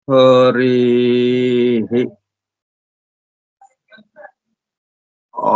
హరి ఆ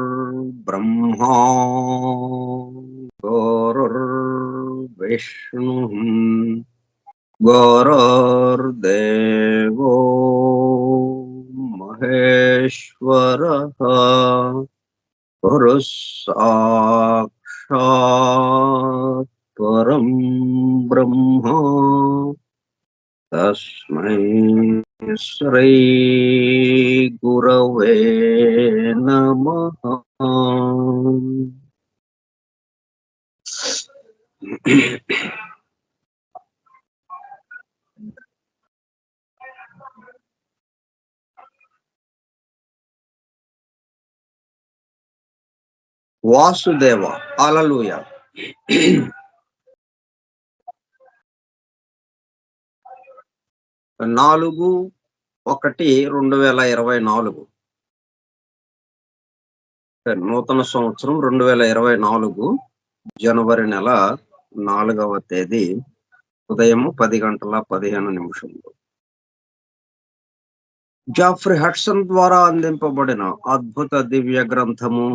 గురుర్బ్రహ్మా గురుర్విష్ణుః గురుర్దేవో మహేశ్వరః గురుః సాక్షాత్ పరం బ్రహ్మ తస్మై శ్రీ గురవే నమః. వాసుదేవ హల్లెలూయా. 4/1/2024 నూతన సంవత్సరం 2024 జనవరి నెల 4వ తేదీ ఉదయం 10:15 జాఫ్రీ హడ్సన్ ద్వారా అందింపబడిన అద్భుత దివ్య గ్రంథము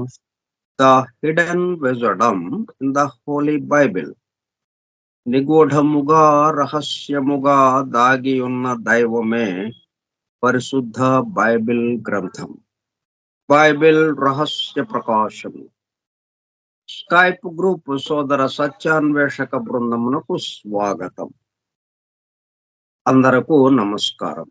the hidden wisdom in the holy Bible. నిగూఢముగా రహస్యముగా దాగి ఉన్న దైవమే పరిశుద్ధ బైబిల్ గ్రంథం. బైబిల్ రహస్య ప్రకాశం. స్కైప్ గ్రూప్ సోదర సత్యాన్వేషక బృందమునకు స్వాగతం. అందరకు నమస్కారం.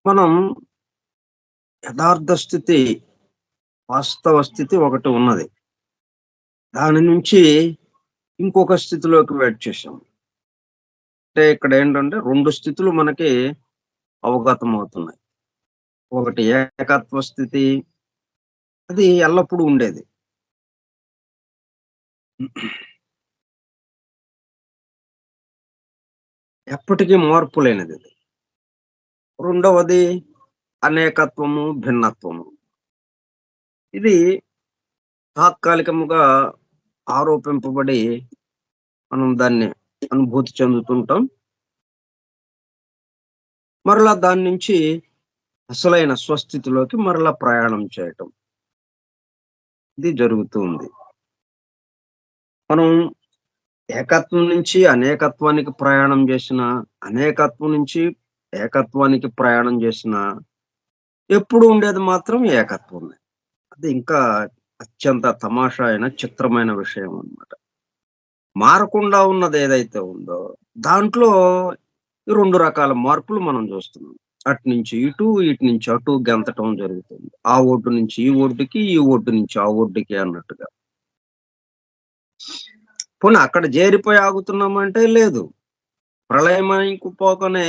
మనం యథార్థ స్థితి, వాస్తవ స్థితి ఒకటి ఉన్నది. దాని నుంచి ఇంకొక స్థితిలోకి వెయిట్ చేసాం. అంటే ఇక్కడ ఏంటంటే 2 స్థితులు మనకి అవగతం అవుతున్నాయి. ఒకటి ఏకత్వ స్థితి, అది ఎల్లప్పుడూ ఉండేది. ఎప్పటికీ మార్పు లేనిది. రెండవది అనేకత్వము, భిన్నత్వము. ఇది తాత్కాలికముగా ఆరోపింపబడి మనం దాన్ని అనుభూతి చెందుతుంటాం. మరలా దాని నుంచి అసలైన స్వస్థితిలోకి మరలా ప్రయాణం చేయటం, ఇది జరుగుతూ ఉంది. మనం ఏకత్వం నుంచి అనేకత్వానికి ప్రయాణం చేసిన, అనేకత్వం నుంచి ఏకత్వానికి ప్రయాణం చేసిన, ఎప్పుడు ఉండేది మాత్రం ఏకత్వమే. అది ఇంకా అత్యంత తమాషా అయిన చిత్రమైన విషయం అన్నమాట. మారకుండా ఉన్నది ఏదైతే ఉందో దాంట్లో ఈ 2 రకాల మార్పులు మనం చూస్తున్నాం. అటు నుంచి ఇటు, ఇటు నుంచి అటు గెంతటం జరుగుతుంది. ఆ ఒడ్డు నుంచి ఈ ఒడ్డుకి, ఈ ఒడ్డు నుంచి ఆ ఒడ్డుకి అన్నట్టుగా. పోనీ అక్కడ చేరిపోయి ఆగుతున్నామంటే లేదు. ప్రళయమైకు పోకనే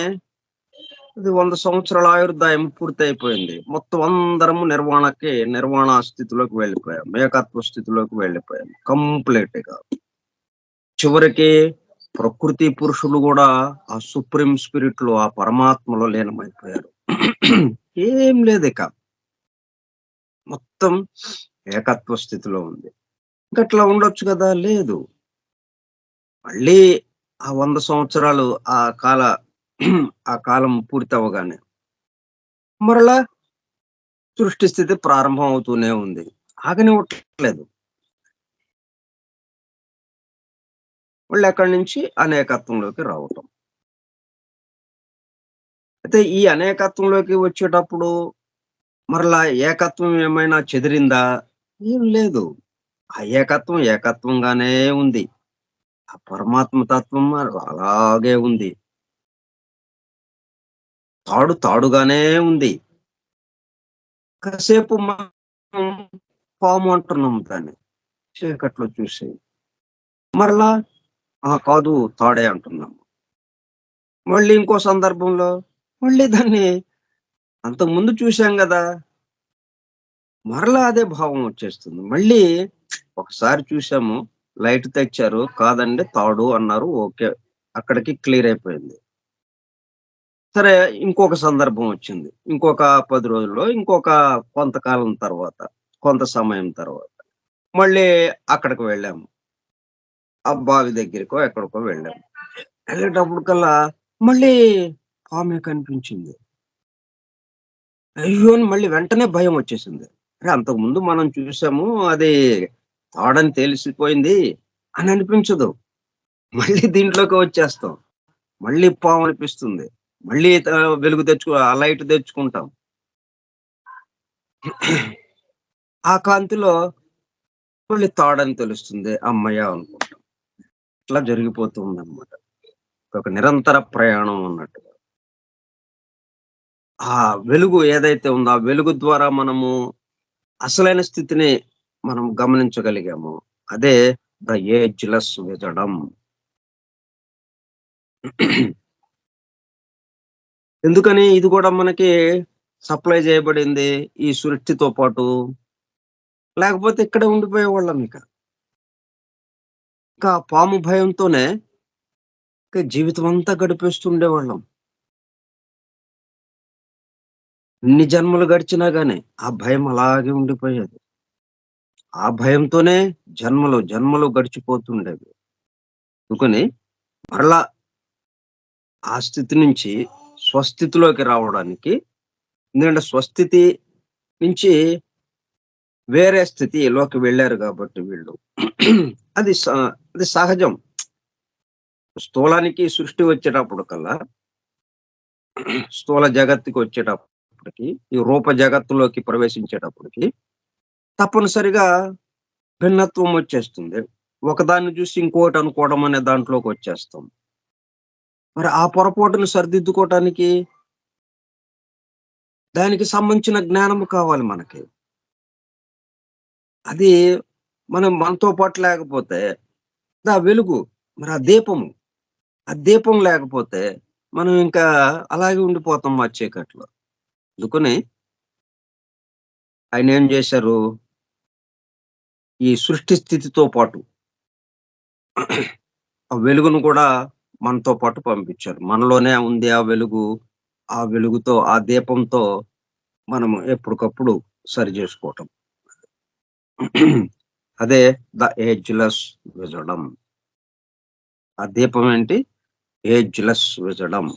అది 100 సంవత్సరాల ఆయుర్దాయం పూర్తయిపోయింది. మొత్తం అందరము నిర్వాణ స్థితిలోకి వెళ్ళిపోయాం. ఏకత్వ స్థితిలోకి వెళ్ళిపోయాం కంప్లీట్‌గా. చివరికి ప్రకృతి పురుషులు గూడా ఆ సుప్రీం స్పిరిట్‌లో, ఆ పరమాత్మలో లీనమైపోయారు. ఏం లేదిక. మొత్తం ఏకత్వ స్థితిలో ఉంది. ఇంకట్లా ఉండొచ్చు గదా! లేదు. మళ్ళీ ఆ 100 సంవత్సరాలు ఆ కాల ఆ కాలం పూర్తవ్వగానే మరలా సృష్టి స్థితి ప్రారంభం అవుతూనే ఉంది. ఆగనివ్వట్లేదు. మళ్ళీ అక్కడి నుంచి అనేకత్వంలోకి రావటం. అయితే ఈ అనేకత్వంలోకి వచ్చేటప్పుడు మరలా ఏకత్వం ఏమైనా చెదిరిందా? ఏం లేదు. ఆ ఏకత్వం ఏకత్వంగానే ఉంది. ఆ పరమాత్మ తత్వం అలాగే ఉంది. తాడుగానే ఉంది. కాసేపు మనం పాము అంటున్నాం దాన్ని. చీకట్లో చూసి. మరలా కాదు తాడే అంటున్నాం. మళ్ళీ ఇంకో సందర్భంలో మళ్ళీ దాన్ని అంతకుముందు చూసాం గదా! మరలా అదే భావం వచ్చేస్తుంది. మళ్ళీ ఒకసారి చూసాము. లైట్ తెచ్చారు. కాదండి తాడు అన్నారు. ఓకే. అక్కడికి క్లియర్ అయిపోయింది. సరే ఇంకొక సందర్భం వచ్చింది. ఇంకొక 10 రోజుల్లో, ఇంకొక కొంతకాలం తర్వాత, కొంత సమయం తర్వాత మళ్ళీ అక్కడికి వెళ్ళాము. ఆ బావి దగ్గరికో ఎక్కడికో వెళ్ళాము. వెళ్ళేటప్పటికల్లా మళ్ళీ పామే కనిపించింది. అయ్యో! అని మళ్ళీ వెంటనే భయం వచ్చేసింది. అరే! అంతకుముందు మనం చూసాము. అది తాడని తెలిసిపోయింది అని అనిపించదు. మళ్ళీ దీంట్లోకి వచ్చేస్తాం. మళ్ళీ పాము అనిపిస్తుంది. మళ్ళీ వెలుగు ఆ లైట్ తెచ్చుకుంటాం. ఆ కాంతిలో మళ్ళీ తాడని తెలుస్తుంది. హమ్మయ్య! అనుకుంటాం. ఇట్లా జరిగిపోతూ ఉందన్నమాట. ఒక నిరంతర ప్రయాణం అన్నట్టుగా. ఆ వెలుగు ఏదైతే ఉందో, ఆ వెలుగు ద్వారా మనము అసలైన స్థితిని మనం గమనించగలిగాము. అదే ద ఏజ్‌లెస్ విజడమ్. ఎందుకని ఇది గూడా మనకి సప్లై చేయబడింది ఈ సృష్టితో పాటు. లేకపోతే ఇక్కడే ఉండిపోయేవాళ్ళం ఇక. ఇంకా పాము భయంతోనే ఇక జీవితం అంతా గడిపేస్తూ ఉండేవాళ్ళం. ఎన్ని జన్మలు గడిచినా గాని ఆ భయం అలాగే ఉండిపోయేది. ఆ భయంతోనే జన్మలు గడిచిపోతుండేవి. అందుకని మరలా ఆ స్థితి నుంచి స్వస్థితిలోకి రావడానికి ఎందుకంటే స్వస్థితి నుంచి వేరే స్థితిలోకి వెళ్లారు గాబట్టి వీళ్ళు. అది స అది సహజం. స్థూలానికి సృష్టి వచ్చేటప్పుడు కల్లా స్థూల జగత్తుకొచ్చేటప్పటికి, ఈ రూప జగత్తులోకి ప్రవేశించేటప్పటికి తప్పనిసరిగా భిన్నత్వం వచ్చేస్తుంది. ఒకదాన్ని చూసి ఇంకోటి అనుకోవడం అనే దాంట్లోకొచ్చేస్తాం. మరి ఆ పొరపాటును సరిదిద్దుకోవటానికి దానికి సంబంధించిన జ్ఞానము కావాలి మనకి. అది మనతో పాటు లేకపోతే వెలుగు మరి ఆ దీపం లేకపోతే మనం ఇంకా అలాగే ఉండిపోతాం ఆ చీకట్లో. అందుకని ఆయనేం జేశారు, ఈ సృష్టి స్థితితో పాటు ఆ వెలుగును కూడా మనతో పాటు పంపించారు. మనలోనే ఉంది ఆ వెలుగు. ఆ వెలుగుతో, ఆ దీపంతో మనం ఎప్పటికప్పుడు సరి జేసుకోవటం. అదే ద ఏజ్‌లెస్ విజడమ్. ఆ దీపం ఏంటి? Ageless wisdom.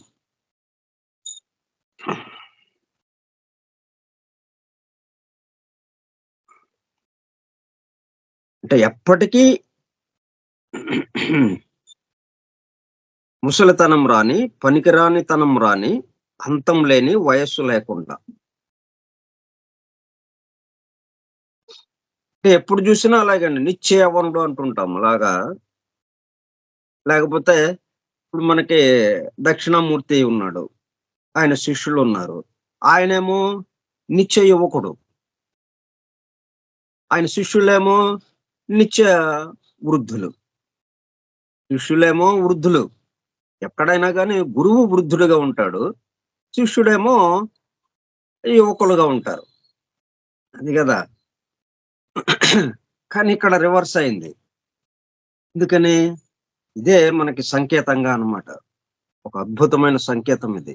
అంటే ఎప్పటికీ ముసలితనం రాని, పనికిరానితనం రాని, అంతం లేని వయస్సు లేకుండా. అంటే ఎప్పుడు జూసినా అలాగండి. నిత్య యవ్వనుడు అంటుంటాం. అలాగా లేకపోతే ఇప్పుడు మనకి దక్షిణామూర్తి ఉన్నాడు. ఆయన శిష్యులున్నారు. ఆయనేమో నిత్య యువకుడు. ఆయన శిష్యులేమో నిత్య వృద్ధులు. శిష్యులేమో వృద్ధులు. ఎక్కడైనా గాని గురువు వృద్ధుడుగా ఉంటాడు. శిష్యుడేమో యువకులుగా ఉంటారు. అది గదా! కానీ ఇక్కడ రివర్స్ అయింది. ఎందుకని? ఇదే మనకి సంకేతంగా అన్నమాట. ఒక అద్భుతమైన సంకేతం ఇది.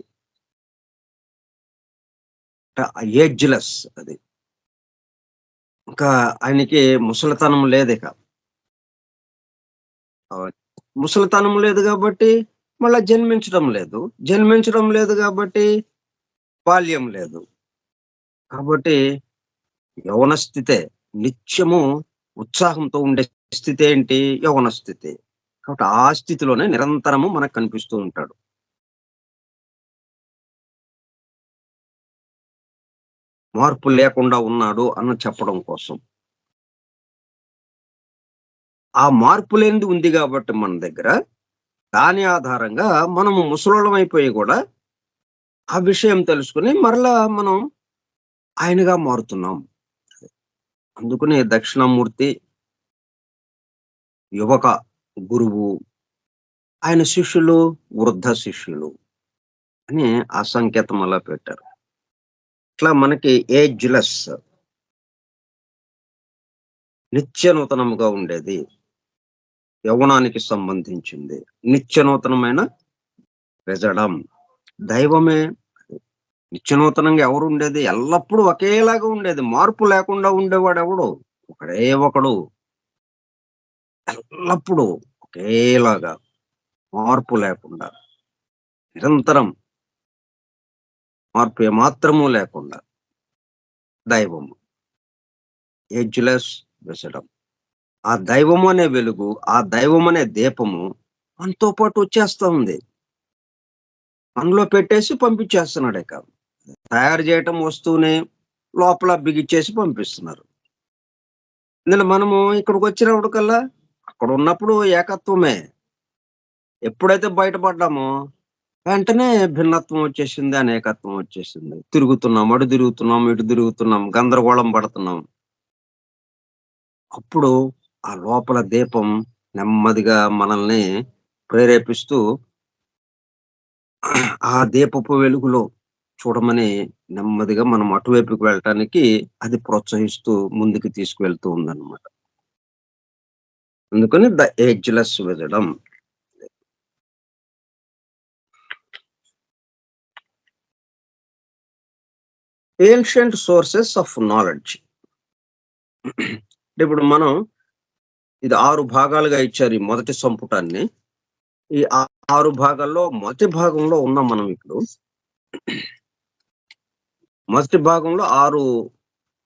ఏజ్‌లెస్ అది. ఇంకా ఆయనకి ముసలితనం లేదిక. ఆహ్, ముసలితనం లేదు గాబట్టి మళ్ళా జన్మించడం లేదు. జన్మించడం లేదు గాబట్టి బాల్యం లేదు. కాబట్టి యవ్వన స్థితే. నిత్యము ఉత్సాహంతో ఉండే స్థితేంటి? యవ్వన స్థితి. కాబట్టి ఆ స్థితిలోనే నిరంతరము మనకు కనిపిస్తూ ఉంటాడు. మార్పు లేకుండా ఉన్నాడు అని చెప్పడం కోసం. ఆ మార్పు లేనిది ఉంది గాబట్టి మన దగ్గర, దాని ఆధారంగా మనము ముసలోళ్ళమైపోయి గూడా, ఆ విషయం తెలుసుకొని మరలా మనం ఆయనగా మారుతున్నాం. అందుకనే దక్షిణామూర్తి యువక గురువు, ఆయన శిష్యులు వృద్ధ శిష్యులు అని ఆ సంకేతం అలా పెట్టారు. ఇట్లా మనకి ఏజ్‌లెస్ నిత్య నూతనముగా ఉండేది. యవ్వనానికి సంబంధించింది. నిత్య నూతనమైన వెజడం. దైవమే నిత్యనూతనంగా ఎవరుండేది? ఎల్లప్పుడూ ఒకేలాగా ఉండేది. మార్పు లేకుండా ఉండేవాడెవడు? ఒకడే ఒకడు. ఎల్లప్పుడూ ఒకేలాగా మార్పు లేకుండా. నిరంతరం మార్పు ఏమాత్రము లేకుండా. దైవము. ఏజ్‌లెస్ విజడం. ఆ దైవము అనే వెలుగు, ఆ దైవం అనే దీపము మనతో పాటు వచ్చేస్తా ఉంది. మనలో పెట్టేసి పంపించేస్తున్నాడిక. తయారు చేయటం వస్తువుని లోపల బిగిచ్చేసి పంపిస్తున్నారు. ఇందులో మనము ఇక్కడికొచ్చినప్పటికల్లా అక్కడున్నప్పుడు ఏకత్వమే. ఎప్పుడైతే బయటపడ్డామో వెంటనే భిన్నత్వం వచ్చేసింది, అనేకత్వం వచ్చేసింది. తిరుగుతున్నాం, అటు తిరుగుతున్నాం, ఇటు తిరుగుతున్నాం, గందరగోళం పడుతున్నాం. అప్పుడు ఆ లోపల దీపం నెమ్మదిగా మనల్ని ప్రేరేపిస్తూ ఆ దీపపు వెలుగులో చూడమని నెమ్మదిగా మనం అటువైపుకి వెళ్ళటానికి అది ప్రోత్సహిస్తూ ముందుకు తీసుకువెళ్తూ ఉందన్నమాట. అందుకని the ageless wisdom. Ancient sources of knowledge. ఇప్పుడు మనం ఇది 6 భాగాలుగా ఇచ్చారు ఈ మొదటి సంపుటాన్ని. ఈ 6 భాగాల్లో మొదటి భాగంలో ఉన్నాం మనం ఇప్పుడు. మొదటి భాగంలో 6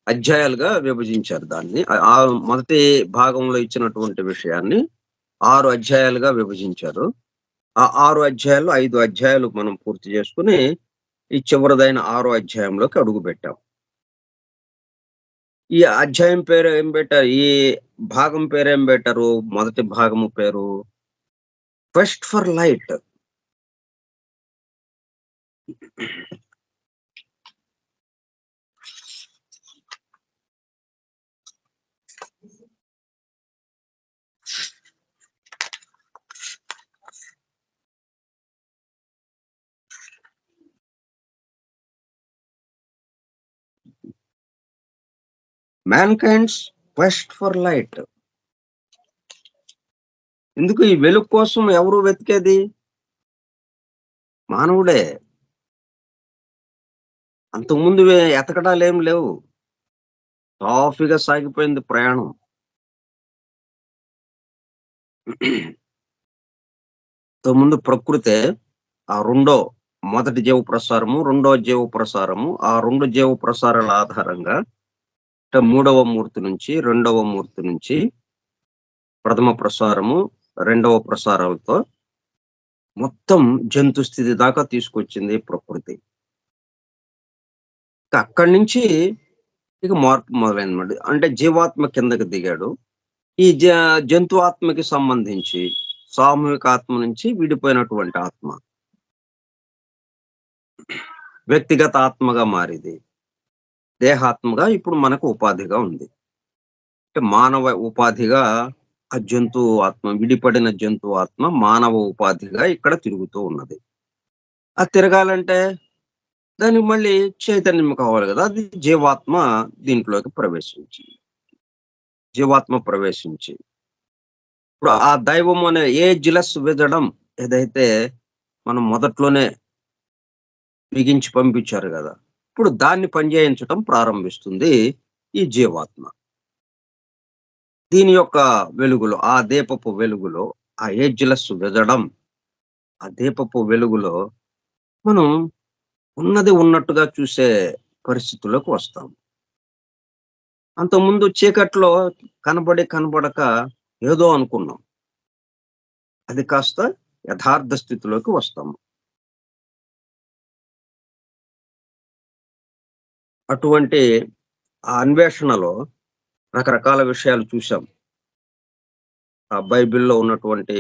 అధ్యాయాలుగా విభజించారు దాన్ని. మొదటి భాగంలో ఇచ్చినటువంటి విషయాన్ని 6 అధ్యాయాలుగా విభజించారు. ఆ 6 అధ్యాయాల్లో 5 అధ్యాయాలు మనం పూర్తి చేసుకొని, ఈ చివరిదైన 6 అధ్యాయంలోకి అడుగుపెట్టాం. ఈ అధ్యాయం పేరు ఏం పెట్టారు? ఈ భాగం పేరేం పెట్టారు? మొదటి భాగము పేరు 'క్వెస్ట్ ఫర్ లైట్'. మ్యాన్‌కైండ్స్ క్వెస్ట్ ఫర్ లైట్. ఎందుకు ఈ వెలుగు కోసం ఎవరు వెతికేది? మానవుడే. అంతకుముందు ఎతకడాలేం లేవు. సాఫీగా సాగిపోయింది ప్రయాణం. ఇంతకుముందు ప్రకృతే ఆ మొదటి జీవ ప్రసారము, రెండో జీవ ప్రసారము, ఆ 2 జీవ ప్రసారాల ఆధారంగా అంటే మూడవ మూర్తి నుంచి, రెండవ మూర్తి నుంచి ప్రథమ ప్రసారము, రెండవ ప్రసారాలతో మొత్తం జంతు స్థితి దాకా తీసుకొచ్చింది ప్రకృతి. అక్కడి నుంచి ఇక మార్పు మొదలైందన్నమాట. అంటే జీవాత్మ కిందకి దిగాడు. ఈ జంతు ఆత్మకి సంబంధించి సామూహిక ఆత్మ నుంచి విడిపోయినటువంటి ఆత్మ. వ్యక్తిగత ఆత్మగా మారింది. దేహాత్మగా ఇప్పుడు మనకు ఉపాధిగా ఉంది. అంటే మానవ ఉపాధిగా ఆ జంతువు ఆత్మ, విడిపడిన జంతువు ఆత్మ మానవ ఉపాధిగా ఇక్కడ తిరుగుతూ ఉన్నది. అది తిరగాలంటే దానికి మళ్ళీ చైతన్యం కావాలి గదా! అది జీవాత్మ దీంట్లోకి ప్రవేశించింది. జీవాత్మ ప్రవేశించి ఇప్పుడు ఆ దైవం అనే ఏజ్‌లెస్ విజడం ఏదైతే మనం మొదట్లోనే బిగించి పంపించారు గదా! ఇప్పుడు దాన్ని పనిచేయించటం ప్రారంభిస్తుంది ఈ జీవాత్మ. దీని యొక్క వెలుగులో, ఆ దీపపు వెలుగులో, ఆ ఏజ్‌లెస్ విజడం, ఆ దీపపు వెలుగులో మనం ఉన్నది ఉన్నట్టుగా చూసే పరిస్థితుల్లోకి వస్తాం. అంతకుముందు చీకట్లో కనబడి, కనబడక ఏదో అనుకున్నాం. అది కాస్త యథార్థ స్థితిలోకి వస్తాము. అటువంటి ఆ అన్వేషణలో రకరకాల విషయాలు చూసాం. ఆ బైబిల్‌లో ఉన్నటువంటి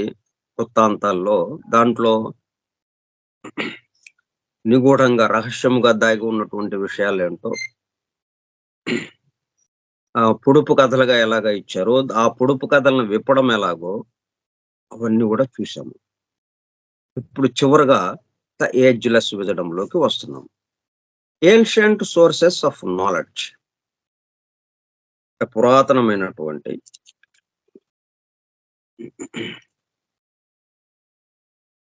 వృత్తాంతాల్లో దాంట్లో నిగూఢంగా, రహస్యంగా దాగి ఉన్నటువంటి విషయాలేంటో పొడుపు కథలుగా ఎలాగా ఇచ్చారో, ఆ పొడుపు కథలను విప్పడం ఎలాగో అవన్నీ గూడా చూసాము. ఇప్పుడు చివరగా ఏజ్‌లెస్ విజడంలోకి వస్తున్నాం. ఏన్షియంట్ సోర్సెస్ ఆఫ్ నాలెడ్జ్, పురాతనమైనటువంటి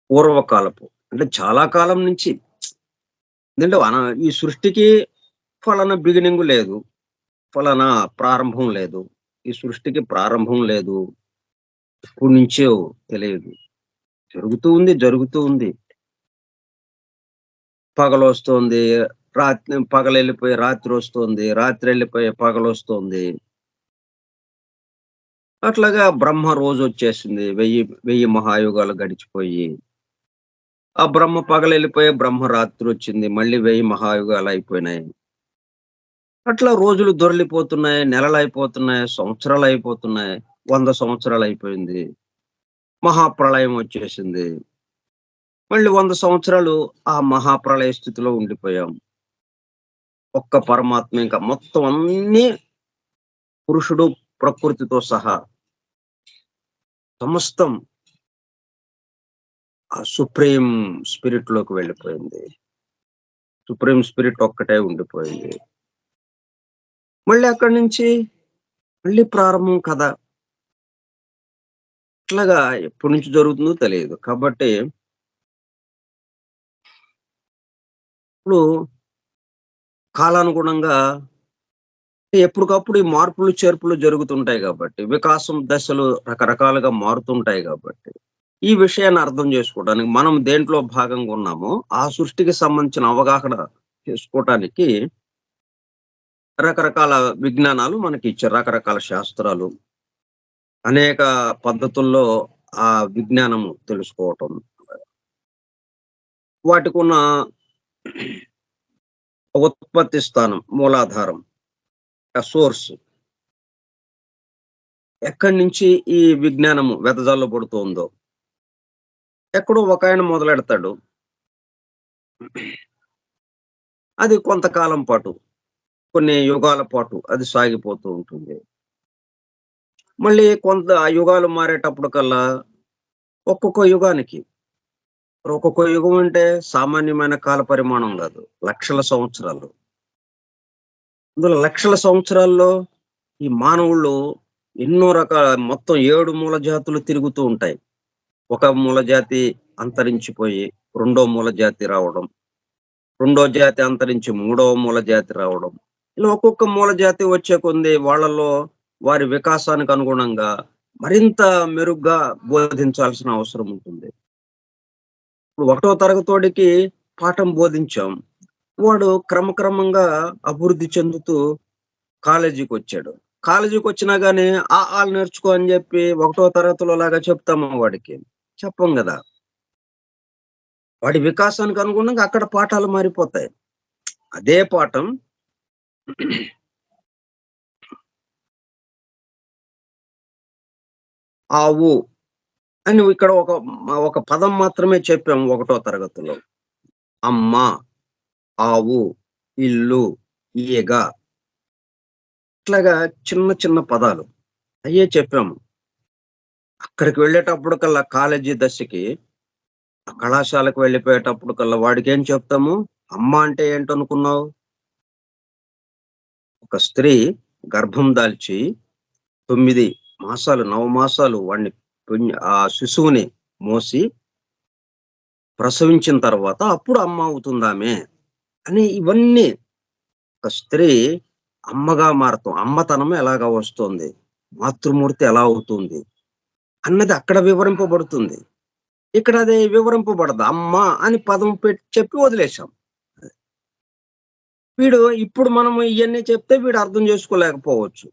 పూర్వకాలపు అంటే చాలా కాలం నుంచి ఎందుకంటే ఈ సృష్టికి ఫలానా బిగినింగ్ లేదు. ఫలానా ప్రారంభం లేదు. ఈ సృష్టికి ప్రారంభం లేదు. ఎప్పటి నుంచో తెలియదు. జరుగుతూ ఉంది, జరుగుతూ ఉంది. పగలొస్తోంది. పగలెళ్ళిపోయి రాత్రొస్తోంది. రాత్రెళ్ళిపోయి పగలొస్తోంది. అట్లాగా బ్రహ్మ రోజొచ్చేసింది. 1000 మహాయుగాలు గడిచిపోయి. ఆ బ్రహ్మ పగలెళ్ళిపోయి బ్రహ్మ రాత్రొచ్చింది. మళ్ళీ 1000 మహాయుగాలయిపోయినాయి. అట్లా రోజులు దొర్లిపోతున్నాయి. నెలలయిపోతున్నాయి. సంవత్సరాలయిపోతున్నాయి. 100 సంవత్సరాలయిపోయింది. మహాప్రళయం వచ్చేసింది. మళ్ళీ 100 సంవత్సరాలు ఆ మహాప్రళయ స్థితిలో ఉండిపోయాం. ఒక్క పరమాత్మ ఇంకా మొత్తం అన్నీ పురుషుడు, ప్రకృతితో సహా సమస్తం ఆ సుప్రీం స్పిరిట్‌లోకి వెళ్ళిపోయింది. సుప్రీం స్పిరిట్ ఒక్కటే ఉండిపోయింది. మళ్ళీ అక్కడి నుంచి మళ్ళీ ప్రారంభం కథ. ఇట్లాగా ఎప్పటి నుంచి జరుగుతుందో తెలియదు. కాబట్టి ఇప్పుడు కాలానుగుణంగా ఎప్పటికప్పుడు ఈ మార్పులు, చేర్పులు జరుగుతుంటాయి గాబట్టి, వికాసం దశలు రకరకాలుగా మారుతుంటాయి గాబట్టి, ఈ విషయాన్ని అర్థం చేసుకోవడానికి మనం దేంట్లో భాగంగా ఉన్నామో, ఆ సృష్టికి సంబంధించిన అవగాహన చేసుకోవటానికి రకరకాల విజ్ఞానాలు మనకిచ్చారు. రకరకాల శాస్త్రాలు. అనేక పద్ధతుల్లో ఆ విజ్ఞానము తెలుసుకోవటం. వాటికున్న ఉత్పత్తి స్థానం, మూలాధారం, ఆ సోర్స్ ఎక్కడి నుంచి ఈ విజ్ఞానము వెదజల్లబడుతోందో, ఎక్కడో ఒకాయన మొదలెడతాడు. అది కొంతకాలం పాటు, కొన్ని యుగాల పాటు అది సాగిపోతూ ఉంటుంది. మళ్ళీ కొంత ఆ యుగాలు మారేటప్పటికల్లా ఒక్కొక్క యుగానికి ఒక్కొక్క యుగం అంటే సామాన్యమైన కాల పరిమాణం గాదు. లక్షల సంవత్సరాలు. అందులో లక్షల సంవత్సరాల్లో ఈ మానవుళ్ళు ఎన్నో రకాల మొత్తం 7 మూల జాతులు తిరుగుతూ ఉంటాయి. ఒక మూల జాతి అంతరించిపోయి, రెండో మూల జాతి రావడం. రెండో జాతి అంతరించి మూడవ మూల జాతి రావడం. ఇలా ఒక్కొక్క మూల జాతి వచ్చే కొంది వాళ్ళలో వారి వికాసానికి అనుగుణంగా మరింత మెరుగ్గా బోధించాల్సిన అవసరం ఉంటుంది. ఇప్పుడు ఒకటో తరగతోడికి పాఠం బోధించాం. వాడు క్రమక్రమంగా అభివృద్ధి చెందుతూ కాలేజీకొచ్చాడు. కాలేజీకొచ్చినా గాని ఆ, ఆలు నేర్చుకో అని జెప్పి ఒకటో తరగతిలో లాగా చెప్తామా వాడికి? చెప్పం గదా! వాడి వికాసానికి అనుగుణంగా అక్కడ పాఠాలు మారిపోతాయి. అదే పాఠం ఆవు అని ఇక్కడ ఒక పదం మాత్రమే చెప్పాము ఒకటో తరగతిలో. అమ్మ, ఆవు, ఇల్లు, ఈగ ఇట్లాగా చిన్న చిన్న పదాలు అయ్యే చెప్పాము. అక్కడికి వెళ్ళేటప్పుడు కల్లా కాలేజీ దశకి, ఆ కళాశాలకు వెళ్ళిపోయేటప్పుడు కల్లా వాడికేం చెప్తాము? అమ్మ అంటే ఏంటనుకున్నావు? ఒక స్త్రీ గర్భం దాల్చి 9 మాసాలు, నవమాసాలు వాడిని ఆ శిశువుని మోసి ప్రసవించిన తర్వాత అప్పుడు అమ్మ అవుతుందామె అని ఇవన్నీ ఒక స్త్రీ అమ్మగా మారతాం. అమ్మతనం ఎలాగా వస్తుంది? మాతృమూర్తి ఎలా అవుతుంది? అన్నది అక్కడ వివరింపబడుతుంది. ఇక్కడ అది వివరింపబడదు. అమ్మ అని పదం చెప్పి వదిలేసాం. ఇప్పుడు మనము ఇయన్నీ చెప్తే వీడు అర్థం చేసుకోలేకపోవచ్చు.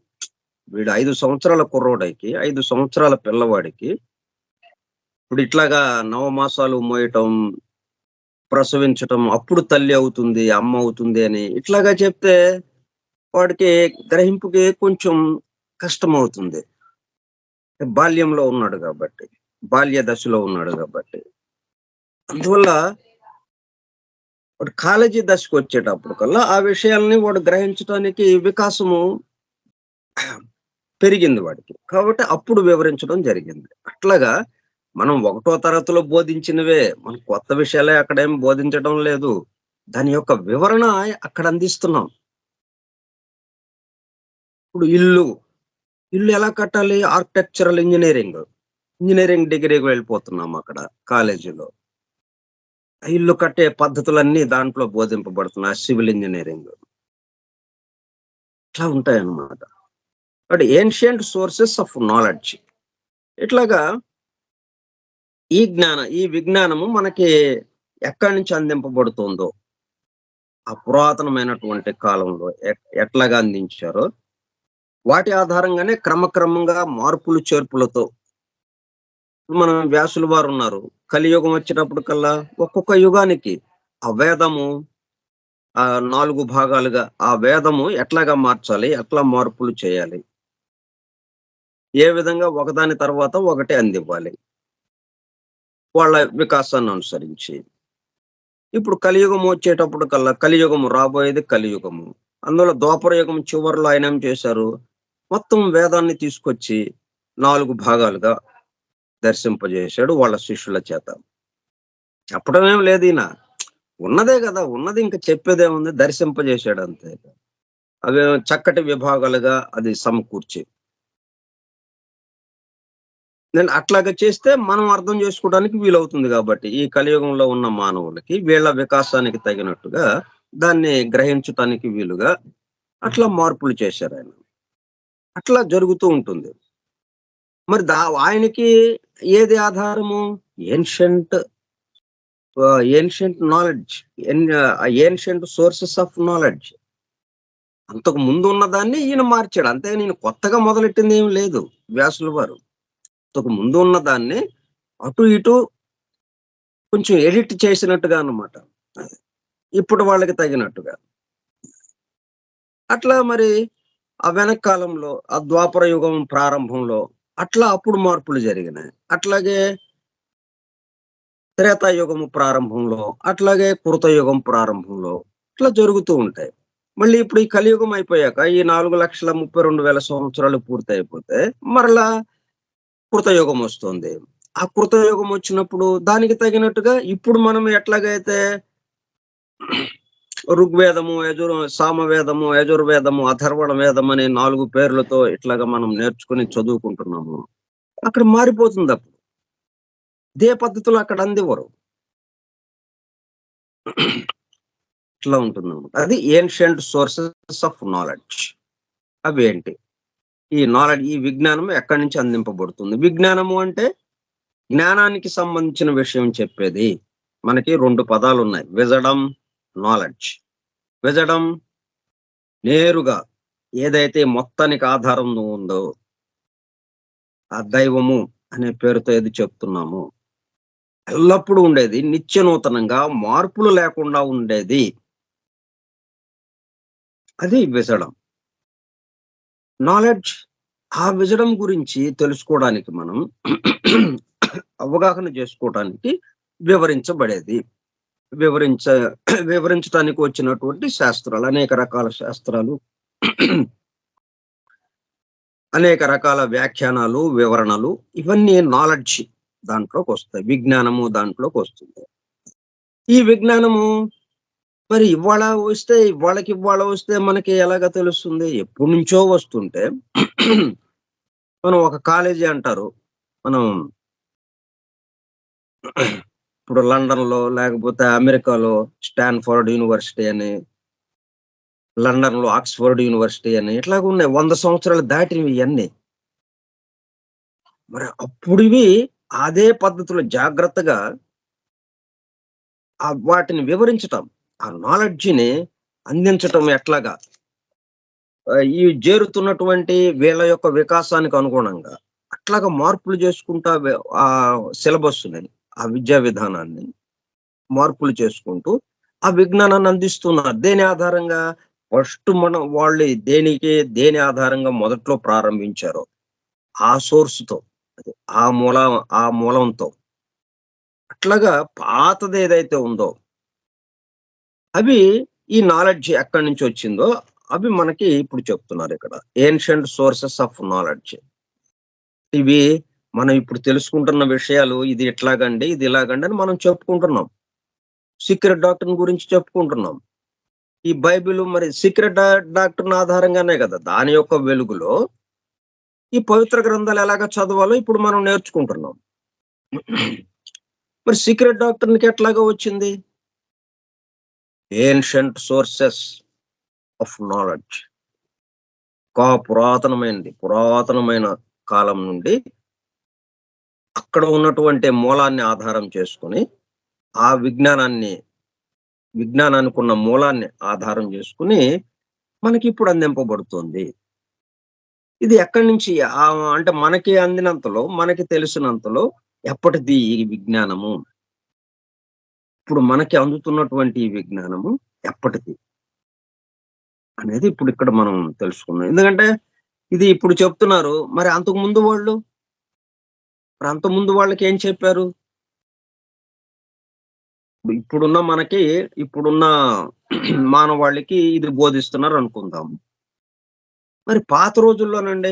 వీడు 5 సంవత్సరాల కుర్రోడికి, 5 సంవత్సరాల పిల్లవాడికి ఇప్పుడు ఇట్లాగా నవమాసాలు మోయటం, ప్రసవించటం, అప్పుడు తల్లి అవుతుంది, అమ్మ అవుతుంది అని ఇట్లాగా చెప్తే వాడికి గ్రహింపుకి కొంచెం కష్టమవుతుంది. బాల్యంలో ఉన్నాడు గాబట్టి. బాల్య దశలో ఉన్నాడు గాబట్టి. అందువల్ల వాడు కాలేజీ దశకొచ్చేటప్పుడు కల్లా ఆ విషయాల్ని వాడు గ్రహించటానికి వికాసము పెరిగింది వాడికి. కాబట్టి అప్పుడు వివరించడం జరిగింది. అట్లాగా మనం ఒకటో తరగతిలో బోధించినవే మనం కొత్త విషయాలే అక్కడేం బోధించడం లేదు. దాని యొక్క వివరణ అక్కడ అందిస్తున్నాం. ఇప్పుడు ఇల్లు ఎలా కట్టాలి? Architectural engineering. ఇంజినీరింగ్ డిగ్రీకి వెళ్ళిపోతున్నాం అక్కడ కాలేజీలో. ఇల్లు కట్టే పద్ధతులన్నీ దాంట్లో బోధింపబడుతున్నాయి. Civil engineering. ఇట్లా ఉంటాయన్నమాట. But ancient sources of knowledge. ఇట్లాగా ఈ విజ్ఞానము మనకి ఎక్కడి నుంచి అందింపబడుతుందో, ఆ పురాతనమైనటువంటి కాలంలో ఎట్లాగా అందించారో, వాటి ఆధారంగానే క్రమక్రమంగా మార్పులు, చేర్పులతో మనం వ్యాసుల వారున్నారు. కలియుగం వచ్చేటప్పుడు కల్లా ఒక్కొక్క యుగానికి ఆ వేదము 4 భాగాలుగా ఆ వేదము ఎట్లాగా మార్చాలి? ఎట్లా మార్పులు చేయాలి? ఏ విధంగా ఒకదాని తర్వాత ఒకటి అందివ్వాలి? వాళ్ళ వికాసాన్ని అనుసరించి. ఇప్పుడు కలియుగం వచ్చేటప్పుడు కల్లా కలియుగము రాబోయేది కలియుగము. అందులో ద్వాపర యుగం చివరిలో ఆయన ఏం చేశారు? మొత్తం వేదాన్ని తీసుకొచ్చి 4 భాగాలుగా దర్శింపజేశాడు వాళ్ళ శిష్యుల చేత. చెప్పడమేం లేదు ఈయన. ఉన్నదే గదా! ఉన్నది ఇంక చెప్పేదేముంది? దర్శింపజేశాడు అంతే. అవి చక్కటి విభాగాలుగా అది సమకూర్చి. నేను అట్లాగా చేస్తే మనం అర్థం చేసుకోవడానికి వీలవుతుంది గాబట్టి, ఈ కలియుగంలో ఉన్న మానవులకి వీళ్ళ వికాసానికి తగినట్టుగా దాన్ని గ్రహించటానికి వీలుగా అట్లా మార్పులు చేశారాయన. అట్లా జరుగుతూ ఉంటుంది. మరి ఆయనకి ఏది ఆధారము? Ancient ancient knowledge. Ancient sources of knowledge. అంతకు ముందు ఉన్నదాన్ని ఈయన మార్చాడు. అంతేగాని ఈయన కొత్తగా మొదలెట్టింది ఏమి లేదు వ్యాసుల వారు. అంతకు ముందు ఉన్నదాన్ని అటు ఇటు కొంచెం ఎడిట్ చేసినట్టుగా అన్నమాట. ఇప్పుడు వాళ్ళకి తగినట్టుగా. అట్లా మరి ఆ వెనకాలంలో ఆ ద్వాపర యుగం ప్రారంభంలో అట్లా అప్పుడు మార్పులు జరిగినాయి. అట్లాగే త్రేతాయుగము ప్రారంభంలో, అట్లాగే కృతయుగం ప్రారంభంలో ఇట్లా జరుగుతూ ఉంటాయి. మళ్ళీ ఇప్పుడు ఈ కలియుగం అయిపోయాక ఈ 4,32,000 సంవత్సరాలు పూర్తయిపోతే మరలా కృతయుగం వస్తుంది. ఆ కృతయుగం వచ్చినప్పుడు దానికి తగినట్టుగా ఇప్పుడు మనం ఎట్లాగైతే ఋగ్వేదము, సామవేదము, యజుర్వేదము, అథర్వణ వేదం అనే 4 పేర్లతో ఇట్లాగా మనం నేర్చుకుని చదువుకుంటున్నాము. అక్కడ మారిపోతుంది అప్పుడు. ఇదే పద్ధతిలో అక్కడ అందివ్వరు. ఇట్లా ఉంటుందన్నమాట. అది ఏన్షియంట్ సోర్సెస్ ఆఫ్ నాలెడ్జ్. అవేంటి? ఈ విజ్ఞానం ఎక్కడి నుంచి అందింపబడుతుంది? విజ్ఞానము అంటే జ్ఞానానికి సంబంధించిన విషయం చెప్పేది. మనకి 2 పదాలున్నాయి. విజడం, నాలెడ్జ్. విజడం నేరుగా ఏదైతే మొత్తానికి ఆధారం ఉందో, ఆ దైవము అనే పేరుతో ఏది చెప్తున్నామో, ఎల్లప్పుడూ ఉండేది, నిత్య నూతనంగా మార్పులు లేకుండా ఉండేది. అది విజడం. నాలెడ్జ్ ఆ విజడం గురించి తెలుసుకోవడానికి మనం అవగాహన చేసుకోవటానికి వివరించబడేది. వివరించ వివరించటానికి వచ్చినటువంటి శాస్త్రాలు, అనేక రకాల శాస్త్రాలు, అనేక రకాల వ్యాఖ్యానాలు, వివరణలు, ఇవన్నీ నాలెడ్జ్ దాంట్లోకి వస్తాయి. విజ్ఞానము దాంట్లోకి వస్తుంది. ఈ విజ్ఞానము మరి ఇవాళ వస్తే మనకి ఎలాగ తెలుస్తుంది? ఎప్పటి నుంచో వస్తుంటే మనం ఒక కాలేజీ అంటారు. మనం ఇప్పుడు లండన్‌లో లేకపోతే అమెరికాలో స్టాన్‌ఫోర్డ్ యూనివర్సిటీ అని, లండన్‌లో ఆక్స్‌ఫోర్డ్ యూనివర్సిటీ అని ఇట్లాగున్నాయి. 100 సంవత్సరాలు దాటినవి ఇయన్నీ. మరి అప్పుడివి అదే పద్ధతిలో జాగ్రత్తగా వాటిని వివరించటం, ఆ నాలెడ్జ్‌ని అందించటం ఎట్లాగా? ఈ జేరుతున్నటువంటి వీళ్ళ యొక్క వికాసానికి అనుగుణంగా అట్లాగా మార్పులు చేసుకుంటా సిలబస్‌ని, ఆ విద్యా విధానాన్ని మార్పులు చేసుకుంటూ ఆ విజ్ఞానాన్ని అందిస్తున్నారు. దేని ఆధారంగా? ఫస్ట్ వాళ్ళు దేని ఆధారంగా మొదట్లో ప్రారంభించారో ఆ సోర్స్‌తో, అది ఆ మూలంతో అట్లాగా పాతదేదైతే ఉందో అవి ఈ నాలెడ్జ్ ఎక్కడి నుంచి వచ్చిందో అవి మనకి ఇప్పుడు చెప్తున్నారు ఇక్కడ. Ancient sources of knowledge. ఇవి మనం ఇప్పుడు తెలుసుకుంటున్న విషయాలు, ఇది ఇట్లాగండి, ఇది ఇలాగండి అని మనం చెప్పుకుంటున్నాం. సీక్రెట్ డాక్టర్‌ని గురించి చెప్పుకుంటున్నాం. ఈ బైబిల్ మరి సీక్రెట్ డాక్టర్‌ని ఆధారంగానే కదా! దాని యొక్క వెలుగులో ఈ పవిత్ర గ్రంథాలు ఎలాగా చదవాలో ఇప్పుడు మనం నేర్చుకుంటున్నాం. మరి సీక్రెట్ డాక్టర్‌నికి ఎట్లాగా వచ్చింది? Ancient sources of knowledge. పురాతనమైన కాలం నుండి అక్కడ ఉన్నటువంటి మూలాన్ని ఆధారం చేసుకొని, ఆ విజ్ఞానానికి ఉన్న మూలాన్ని ఆధారం చేసుకొని మనకిప్పుడు అందింపబడుతుంది. ఇది ఎక్కడి నుంచి అంటే మనకి అందినంతలో, మనకి తెలిసినంతలో ఎప్పటిది ఈ విజ్ఞానము? ఇప్పుడు మనకి అందుతున్నటువంటి ఈ విజ్ఞానము ఎప్పటిది? అనేది ఇప్పుడు ఇక్కడ మనం తెలుసుకుందాం. ఎందుకంటే ఇది ఇప్పుడు చెప్తున్నారు. మరి అంతకుముందు వాళ్ళకేం చెప్పారు? ఇప్పుడున్న మానవాళికి ఇది బోధిస్తున్నారు అనుకుందాం. మరి పాత రోజుల్లోనండి,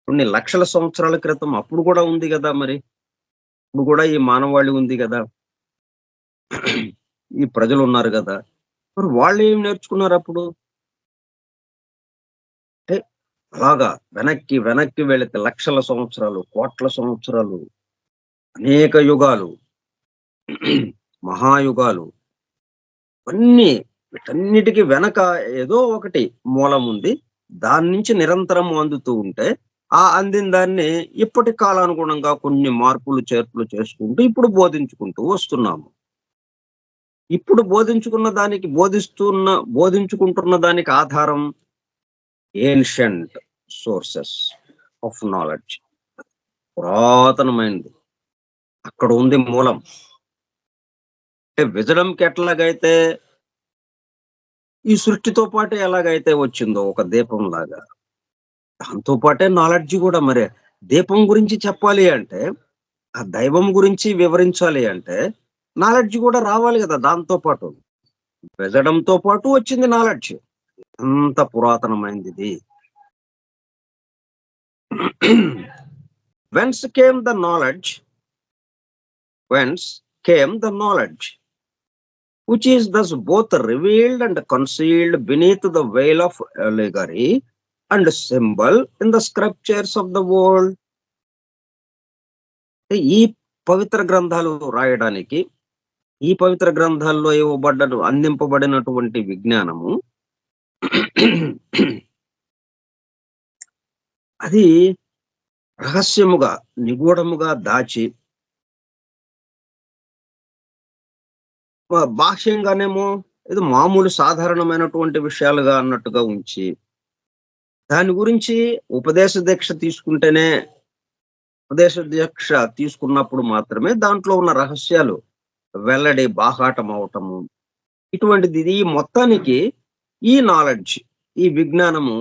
కొన్ని లక్షల సంవత్సరాల క్రితం అప్పుడు కూడా ఉంది గదా! మరి. ఇప్పుడు కూడా ఈ మానవాళి ఉంది గదా! ఈ ప్రజలున్నారు గదా! మరి వాళ్ళేం నేర్చుకున్నారప్పుడు? అంటే అలాగా వెనక్కి వెళితే లక్షల సంవత్సరాలు, కోట్ల సంవత్సరాలు, అనేక యుగాలు, మహాయుగాలు వీటన్నిటికి వెనక ఏదో ఒకటి మూలం ఉంది. దాని నుంచి నిరంతరం అందుతూ ఉంటే, ఆ అందిన దాన్ని ఇప్పటి కాలానుగుణంగా కొన్ని మార్పులు, చేర్పులు చేసుకుంటూ ఇప్పుడు బోధించుకుంటూ వస్తున్నాము. ఇప్పుడు బోధించుకుంటున్న దానికి ఆధారం ఏన్షియంట్ సోర్సెస్ ఆఫ్ నాలెడ్జ్. పురాతనమైనది. అక్కడ ఉంది మూలం. అంటే విజడంకి ఎట్లాగైతే ఈ సృష్టితో పాటు ఎలాగైతే వచ్చిందో ఒక దీపంలాగా, దాంతో పాటే నాలెడ్జ్ గూడా మరి. దీపం గురించి చెప్పాలి అంటే, ఆ దైవం గురించి వివరించాలి అంటే, నాలెడ్జ్ గూడా రావాలి గదా! దాంతో పాటు. వెదడంతో పాటు వచ్చింది నాలెడ్జ్. అంత పురాతనమైనదిది. Whence came the knowledge whence came the knowledge which is thus both revealed and concealed beneath the veil of allegory and symbol in the scriptures of the world. ఈ పవిత్ర గ్రంథాలు రాయడానికి, ఈ పవిత్ర గ్రంథాల్లో అందింపబడినటువంటి విజ్ఞానము అది రహస్యముగా, నిగూఢముగా దాచి, బాహ్యంగానేమో ఏదో మామూలు సాధారణమైనటువంటి విషయాలుగా అన్నట్టుగా ఉంచి, దాని గురించి ఉపదేశ దీక్ష తీసుకున్నప్పుడు మాత్రమే దాంట్లో ఉన్న రహస్యాలు బాహాటం అవటము. ఇటువంటిది మొత్తానికి ఈ నాలెడ్జ్, ఈ విజ్ఞానము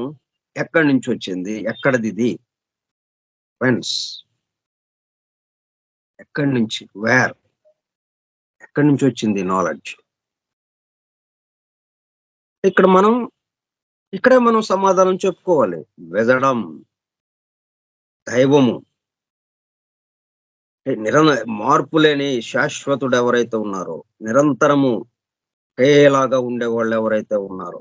ఎక్కడి నుంచి వచ్చింది? ఎక్కడిదిది? ఫ్రెండ్స్, ఎక్కడి నుంచి? వేర్? ఎక్కడి నుంచి వచ్చింది నాలెడ్జ్? ఇక్కడ మనం ఇక్కడే మనం సమాధానం చెప్పుకోవాలి. వెదడం, దైవము. మార్పు లేని శాశ్వతుడు ఎవరైతే ఉన్నారో, నిరంతరము ఒకేలాగా ఉండేవాళ్ళు ఎవరైతే ఉన్నారో,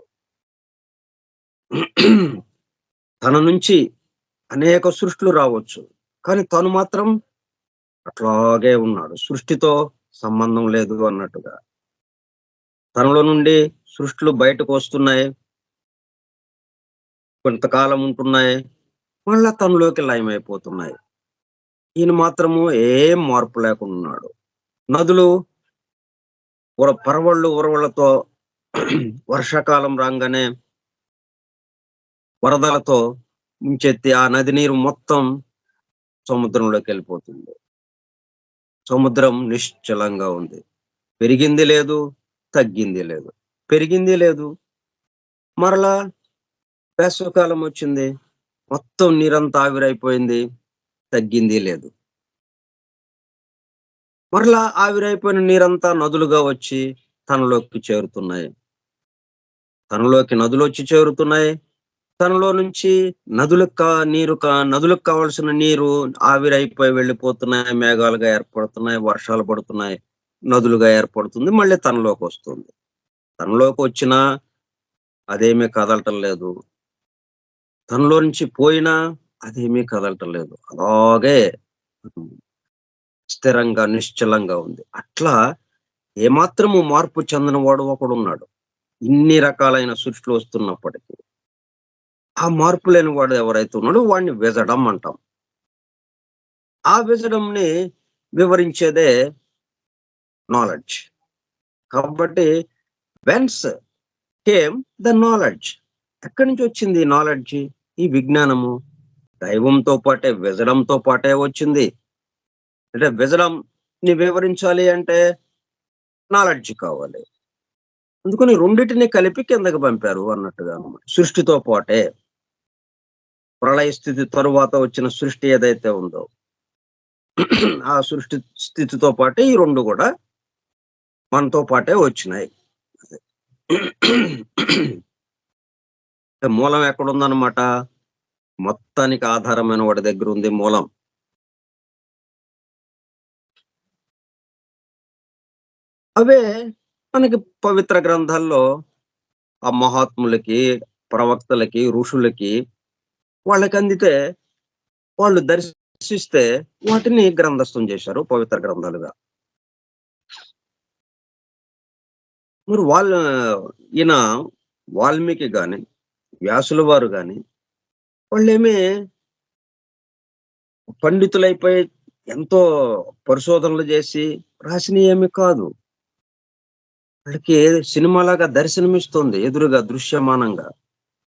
తన నుంచి అనేక సృష్టులు రావచ్చు. కానీ తను మాత్రం అట్లాగే ఉన్నాడు. సృష్టితో సంబంధం లేదు అన్నట్టుగా. తనలో నుండి సృష్టులు బయటకు వస్తున్నాయి. కొంతకాలం ఉంటున్నాయి. మళ్ళా తనలోకి లయమైపోతున్నాయి. ఈయన మాత్రము ఏం మార్పు లేకుండా ఉన్నాడు. నదులు పరవళ్ళు ఉరవళ్ళతో వర్షాకాలం రాగానే వరదలతో ముంచెత్తి ఆ నది నీరు మొత్తం సముద్రంలోకి వెళ్ళిపోతుంది. సముద్రం నిశ్చలంగా ఉంది. పెరిగింది లేదు, తగ్గింది లేదు. పెరిగింది లేదు. మరలా వేసవికాలం వచ్చింది. మొత్తం నీరంతా ఆవిరైపోయింది. తగ్గింది లేదు. మరలా ఆవిరైపోయిన నీరంతా నదులుగా వచ్చి తనలోకి చేరుతున్నాయి. తనలోకి నదులొచ్చి చేరుతున్నాయి. తనలో నుంచి నదులకు కావాల్సిన నీరు ఆవిరైపోయి వెళ్ళిపోతున్నాయి. మేఘాలుగా ఏర్పడుతున్నాయి. వర్షాలు పడుతున్నాయి. నదులుగా ఏర్పడుతుంది. మళ్ళీ తనలోకి వస్తుంది. తనలోకి వచ్చినా అదేమీ కదలటం లేదు. తనలో నుంచి పోయినా అదేమీ కదలటం లేదు. అలాగే స్థిరంగా, నిశ్చలంగా ఉంది. అట్లా ఏమాత్రము మార్పు చెందిన వాడు ఒకడున్నాడు. ఇన్ని రకాలైన సృష్టిలు వస్తున్నప్పటికీ. ఆ మార్పు లేని వాడు ఎవరైతే ఉన్నాడో వాడిని విజడం అంటాం. ఆ విజడంని వివరించేదే నాలెడ్జ్. కాబట్టి వెన్స్ కేమ్ ద నాలెడ్జ్. ఎక్కడి నుంచి వచ్చింది నాలెడ్జ్? ఈ విజ్ఞానము దైవంతో పాటే, విజడంతో పాటే వచ్చింది. అంటే విజడం ని వివరించాలి అంటే నాలెడ్జ్ కావాలి. అందుకని రెండిటిని కలిపి కిందకి పంపారు అన్నట్టుగా అన్నమాట. సృష్టితో పాటే ప్రళయ స్థితి తరువాత వచ్చిన సృష్టి ఏదైతే ఉందో ఆ సృష్టి స్థితితో పాటే ఈ రెండు కూడా మనతో పాటే వచ్చినాయి. మూలం ఎక్కడుందన్నమాట? మొత్తానికి ఆధారమైన వాడి దగ్గర ఉంది మూలం. అవే మనకి పవిత్ర గ్రంథాల్లో ఆ మహాత్ములకి, ప్రవక్తలకి, ఋషులకి వాళ్ళకి అందితే వాళ్ళు దర్శిస్తే వాటిని గ్రంథస్థం చేశారు పవిత్ర గ్రంథాలుగా. మరి ఈయన వాల్మీకి గాని, వ్యాసుల వారు గాని వాళ్ళేమి పండితులైపోయి ఎంతో పరిశోధనలు చేసి రాసినయేమి కాదు. వాళ్ళకి సినిమాలాగా దర్శనమిస్తుంది ఎదురుగా దృశ్యమానంగా.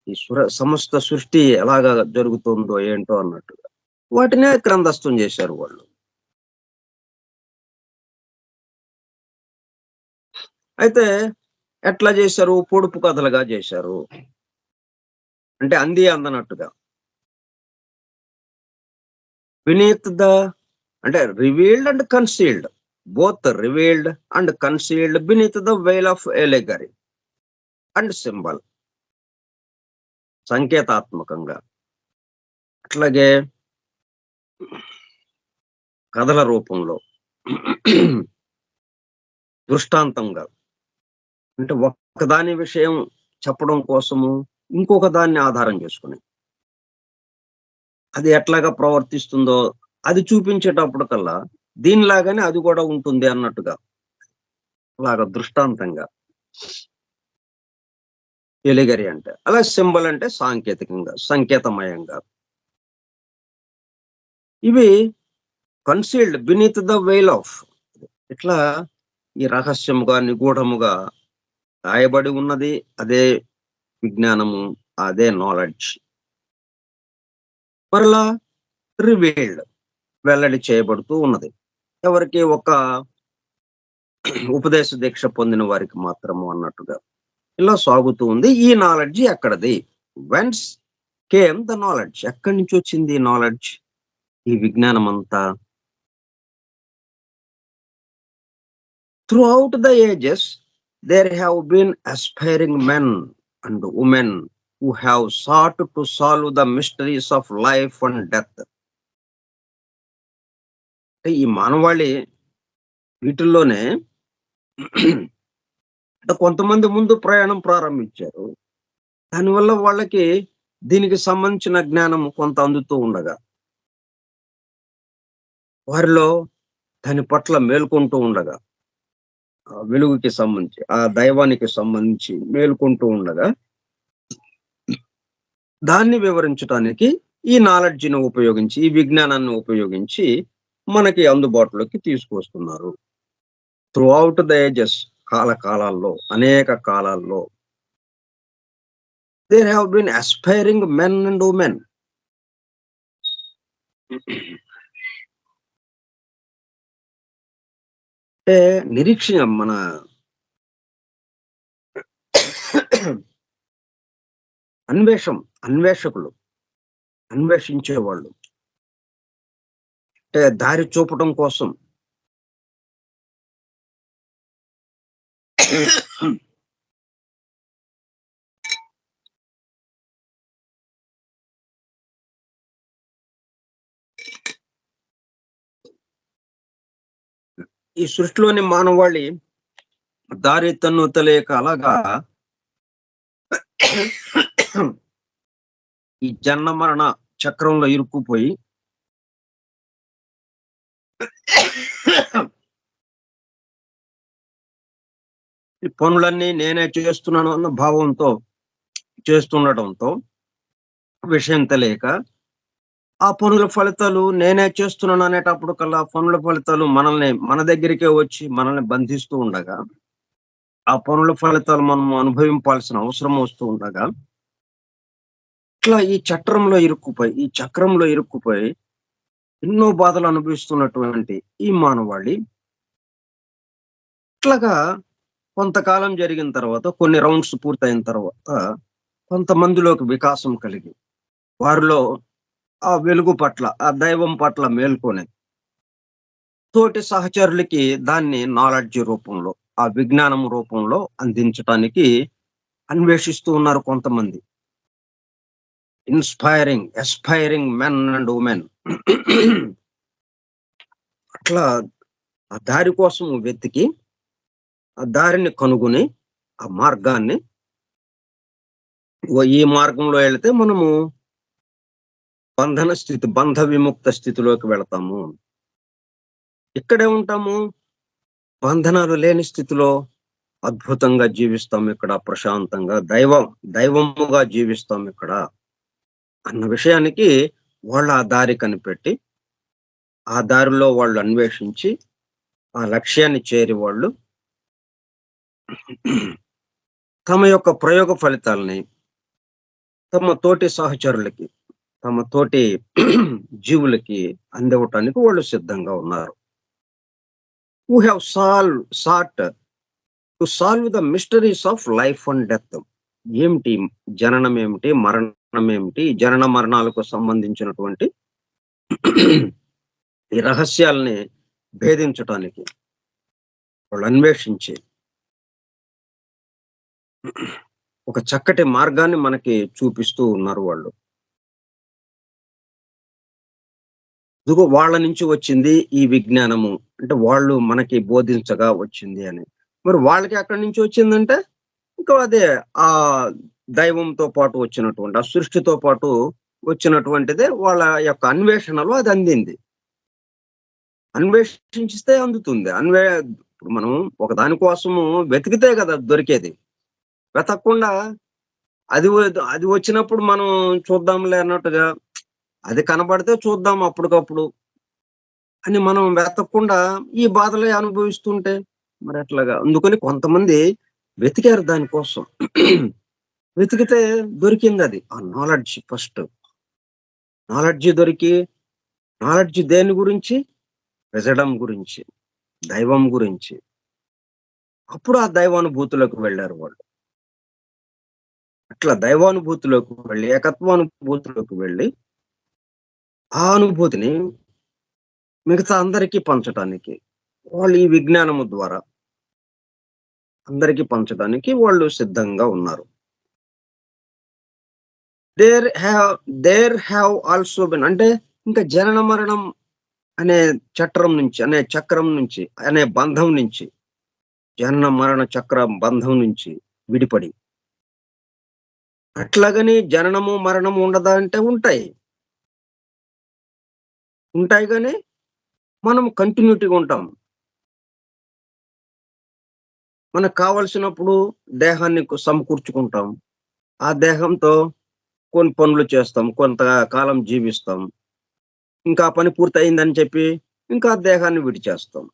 ఈ సమస్త సృష్టి ఎలాగా జరుగుతుందో ఏంటో అన్నట్టుగా వాటినే గ్రంథస్థం చేశారు వాళ్ళు. అయితే ఎట్లా చేశారు? పొడుపు కథలుగా చేశారు. అంటే అంది అందనట్టుగా. వినీత్ అంటే revealed and concealed, both revealed and concealed beneath the veil of allegory and symbol. సంకేతాత్మకంగా, అట్లాగే కథల రూపంలో, దృష్టాంతంగా. అంటే ఒక్కదాని విషయం చెప్పడం కోసము ఇంకొక దాన్ని ఆధారం చేసుకుని అది ఎట్లాగా ప్రవర్తిస్తుందో అది చూపించేటప్పుడు కల్లా దీనిలాగానే అది కూడా ఉంటుంది అన్నట్టుగా అలాగా దృష్టాంతంగా ఎలిగరి అంటే. అలా సింబల్ అంటే సాంకేతికంగా, సంకేతమయంగా. ఇవి concealed beneath the veil of, ఇట్లా ఈ రహస్యముగా, నిగూఢముగా రాయబడి ఉన్నది అదే విజ్ఞానము, అదే నాలెడ్జ్. మరలా రివీల్డ్, వెల్లడి చేయబడుతూ ఉన్నది. ఎవరికి? ఒక ఉపదేశ దీక్ష పొందిన వారికి మాత్రము అన్నట్టుగా ఇలా సాగుతూ ఉంది. ఈ నాలెడ్జ్ ఎక్కడది? Whence came the knowledge. ఎక్కడి నుంచి వచ్చింది నాలెడ్జ్? ఈ విజ్ఞానం అంతా Throughout the ages, there have been aspiring men and women who have sought to solve the mysteries of life and death. అంటే ఈ మానవాళి వీటిల్లోనే కొంతమంది ముందు ప్రయాణం ప్రారంభించారు. దానివల్ల వాళ్ళకి దీనికి సంబంధించిన జ్ఞానం కొంత అందుతూ ఉండగా, వారిలో దాని పట్ల మేల్కొంటూ ఉండగా, ఆ వెలుగుకి సంబంధించి, ఆ దైవానికి సంబంధించి మేల్కొంటూ ఉండగా, దాన్ని వివరించటానికి ఈ నాలెడ్జ్‌ని ఉపయోగించి, ఈ విజ్ఞానాన్ని ఉపయోగించి మనకి అందుబాటులోకి తీసుకొస్తున్నారు. త్రూఔట్ ద ఏజెస్, కాలాల్లో, అనేక కాలాల్లో there have been aspiring men and women. అంటే నిరీక్షణ మన అన్వేషకులు, అన్వేషించేవాళ్ళు. అంటే దారి చూపటం కోసం. ఈ సృష్టిలోని మానవాళి దారి తన్ను తెలియక అలాగా ఈ జన్మ మరణ చక్రంలో ఇరుక్కుపోయి ఈ పనులన్నీ నేనే చేస్తున్నాను అన్న భావంతో చేస్తుండటంతో, విషయం తెలియక ఆ పనుల ఫలితాలు నేనే చేస్తున్నాను అనేటప్పుడు కల్లా పనుల ఫలితాలు మన దగ్గరికే వచ్చి మనల్ని బంధిస్తూ ఉండగా, ఆ పనుల ఫలితాలు మనం అనుభవింపాల్సిన అవసరం వస్తూ ఉండగా, ఇట్లా ఈ చక్రంలో ఇరుక్కుపోయి ఎన్నో బాధలు అనుభవిస్తున్నటువంటి ఈ మానవాళి ఇట్లాగా కొంతకాలం జరిగిన తర్వాత, కొన్ని రౌండ్స్ పూర్తయిన తర్వాత, కొంతమందిలోకి వికాసం కలిగి, వారిలో ఆ వెలుగు పట్ల, ఆ దైవం పట్ల మేల్కొని, తోటి సహచరులకి దాన్ని నాలెడ్జ్ రూపంలో, ఆ విజ్ఞానం రూపంలో అందించటానికి అన్వేషిస్తూ ఉన్నారు కొంతమంది. Aspiring men and women. అట్లా ఆ దారి కోసం వెతికి, ఆ దారిని కనుగొని, ఆ మార్గాన్ని, ఈ మార్గంలో వెళితే మనము బంధ విముక్త స్థితిలోకి వెళతాము. ఇక్కడే ఉంటాము, బంధనాలు లేని స్థితిలో అద్భుతంగా జీవిస్తాం ఇక్కడ, ప్రశాంతంగా దైవముగా జీవిస్తాం ఇక్కడ అన్న విషయానికి వాళ్ళు ఆ దారి కనిపెట్టి, ఆ దారిలో వాళ్ళు అన్వేషించి, ఆ లక్ష్యాన్ని చేరి వాళ్ళు తమ యొక్క ప్రయోగ ఫలితాలని తమ తోటి సహచరులకి, తమ తోటి జీవులకి అందివ్వటానికి వాళ్ళు సిద్ధంగా ఉన్నారు. who have sought to solve the mysteries of life and death. ఏమిటి జననం, ఏమిటి మరణం, ఏమిటి జనన మరణాలకు సంబంధించినటువంటి ఈ రహస్యాల్ని భేదించటానికి వాళ్ళు అన్వేషించి ఒక చక్కటి మార్గాన్ని మనకి చూపిస్తూ ఉన్నారు వాళ్ళు. ఇదిగో వాళ్ళ నుంచి వచ్చింది ఈ విజ్ఞానము, అంటే వాళ్ళు మనకి బోధించగా వచ్చింది అని. మరి వాళ్ళకి ఎక్కడి నుంచి వచ్చిందంటే, ఇంకా అదే ఆ దైవంతో పాటు వచ్చినటువంటి, ఆ సృష్టితో పాటు వచ్చినటువంటిదే వాళ్ళ యొక్క అన్వేషణలో అది అందింది. అన్వేషించితే అందుతుంది. మనం ఒక దాని కోసము వెతికితే కదా దొరికేది. వెతకకుండా అది వచ్చినప్పుడు మనం చూద్దాంలే అన్నట్టుగా, అది కనబడితే చూద్దాం అప్పటికప్పుడు అని మనం వెతకకుండా ఈ బాధలే అనుభవిస్తుంటే మరి ఎట్లాగా? అందుకని కొంతమంది వెతికారు దానికోసం. వెతికితే దొరికింది అది. ఆ నాలెడ్జ్ ఫస్ట్. నాలెడ్జ్ దేని గురించి? వెజడం గురించి, దైవం గురించి. అప్పుడు ఆ దైవానుభూతిలోకి వెళ్ళారు వాళ్ళు. అట్లా దైవానుభూతిలోకి వెళ్ళి, ఏకత్వానుభూతిలోకి వెళ్ళి, ఆ అనుభూతిని మిగతా అందరికీ పంచటానికి వాళ్ళు ఈ విజ్ఞానము ద్వారా, అందరికీ పంచడానికి వాళ్ళు సిద్ధంగా ఉన్నారు. There have there have also been అంటే ఇంకా జనన మరణం అనే చక్రం నుంచి, అనే బంధం నుంచి, జనన మరణ చక్ర బంధం నుంచి విడిపడి, అట్లాగని జననము, మరణము ఉండదా అంటే ఉంటాయి. ఉంటాయి గానీ మనం కంటిన్యూటీగా ఉంటాం. మనకు కావాల్సినప్పుడు దేహాన్ని సమకూర్చుకుంటాం. ఆ దేహంతో కొన్ని పనులు చేస్తాం. కొంత కాలం జీవిస్తాం. ఇంకా ఆ పని పూర్తయిందని చెప్పి ఇంకా ఆ దేహాన్ని విడిచేస్తాం.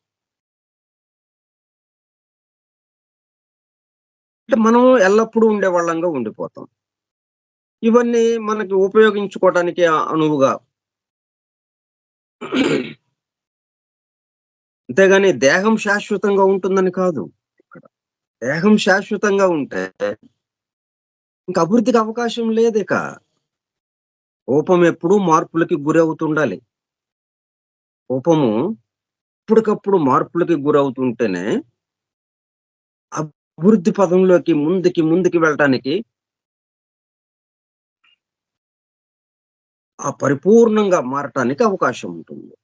అంటే మనం ఎల్లప్పుడూ ఉండేవాళ్ళంగా ఉండిపోతాం. ఇవన్నీ మనకి ఉపయోగించుకోవటానికి అనువుగా. అంతేగాని దేహం శాశ్వతంగా ఉంటుందని కాదు ఇక్కడ. దేహం శాశ్వతంగా ఉంటే ఇంక అభివృద్ధికి అవకాశం లేదిక. కోపం ఎప్పుడూ మార్పులకి గురవుతుండాలి. కోపము ఎప్పటికప్పుడు మార్పులకి గురవుతుంటేనే అభివృద్ధి పదంలోకి ముందుకి వెళ్ళటానికి ఆ పరిపూర్ణంగా మారటానికి అవకాశం ఉంటుంది.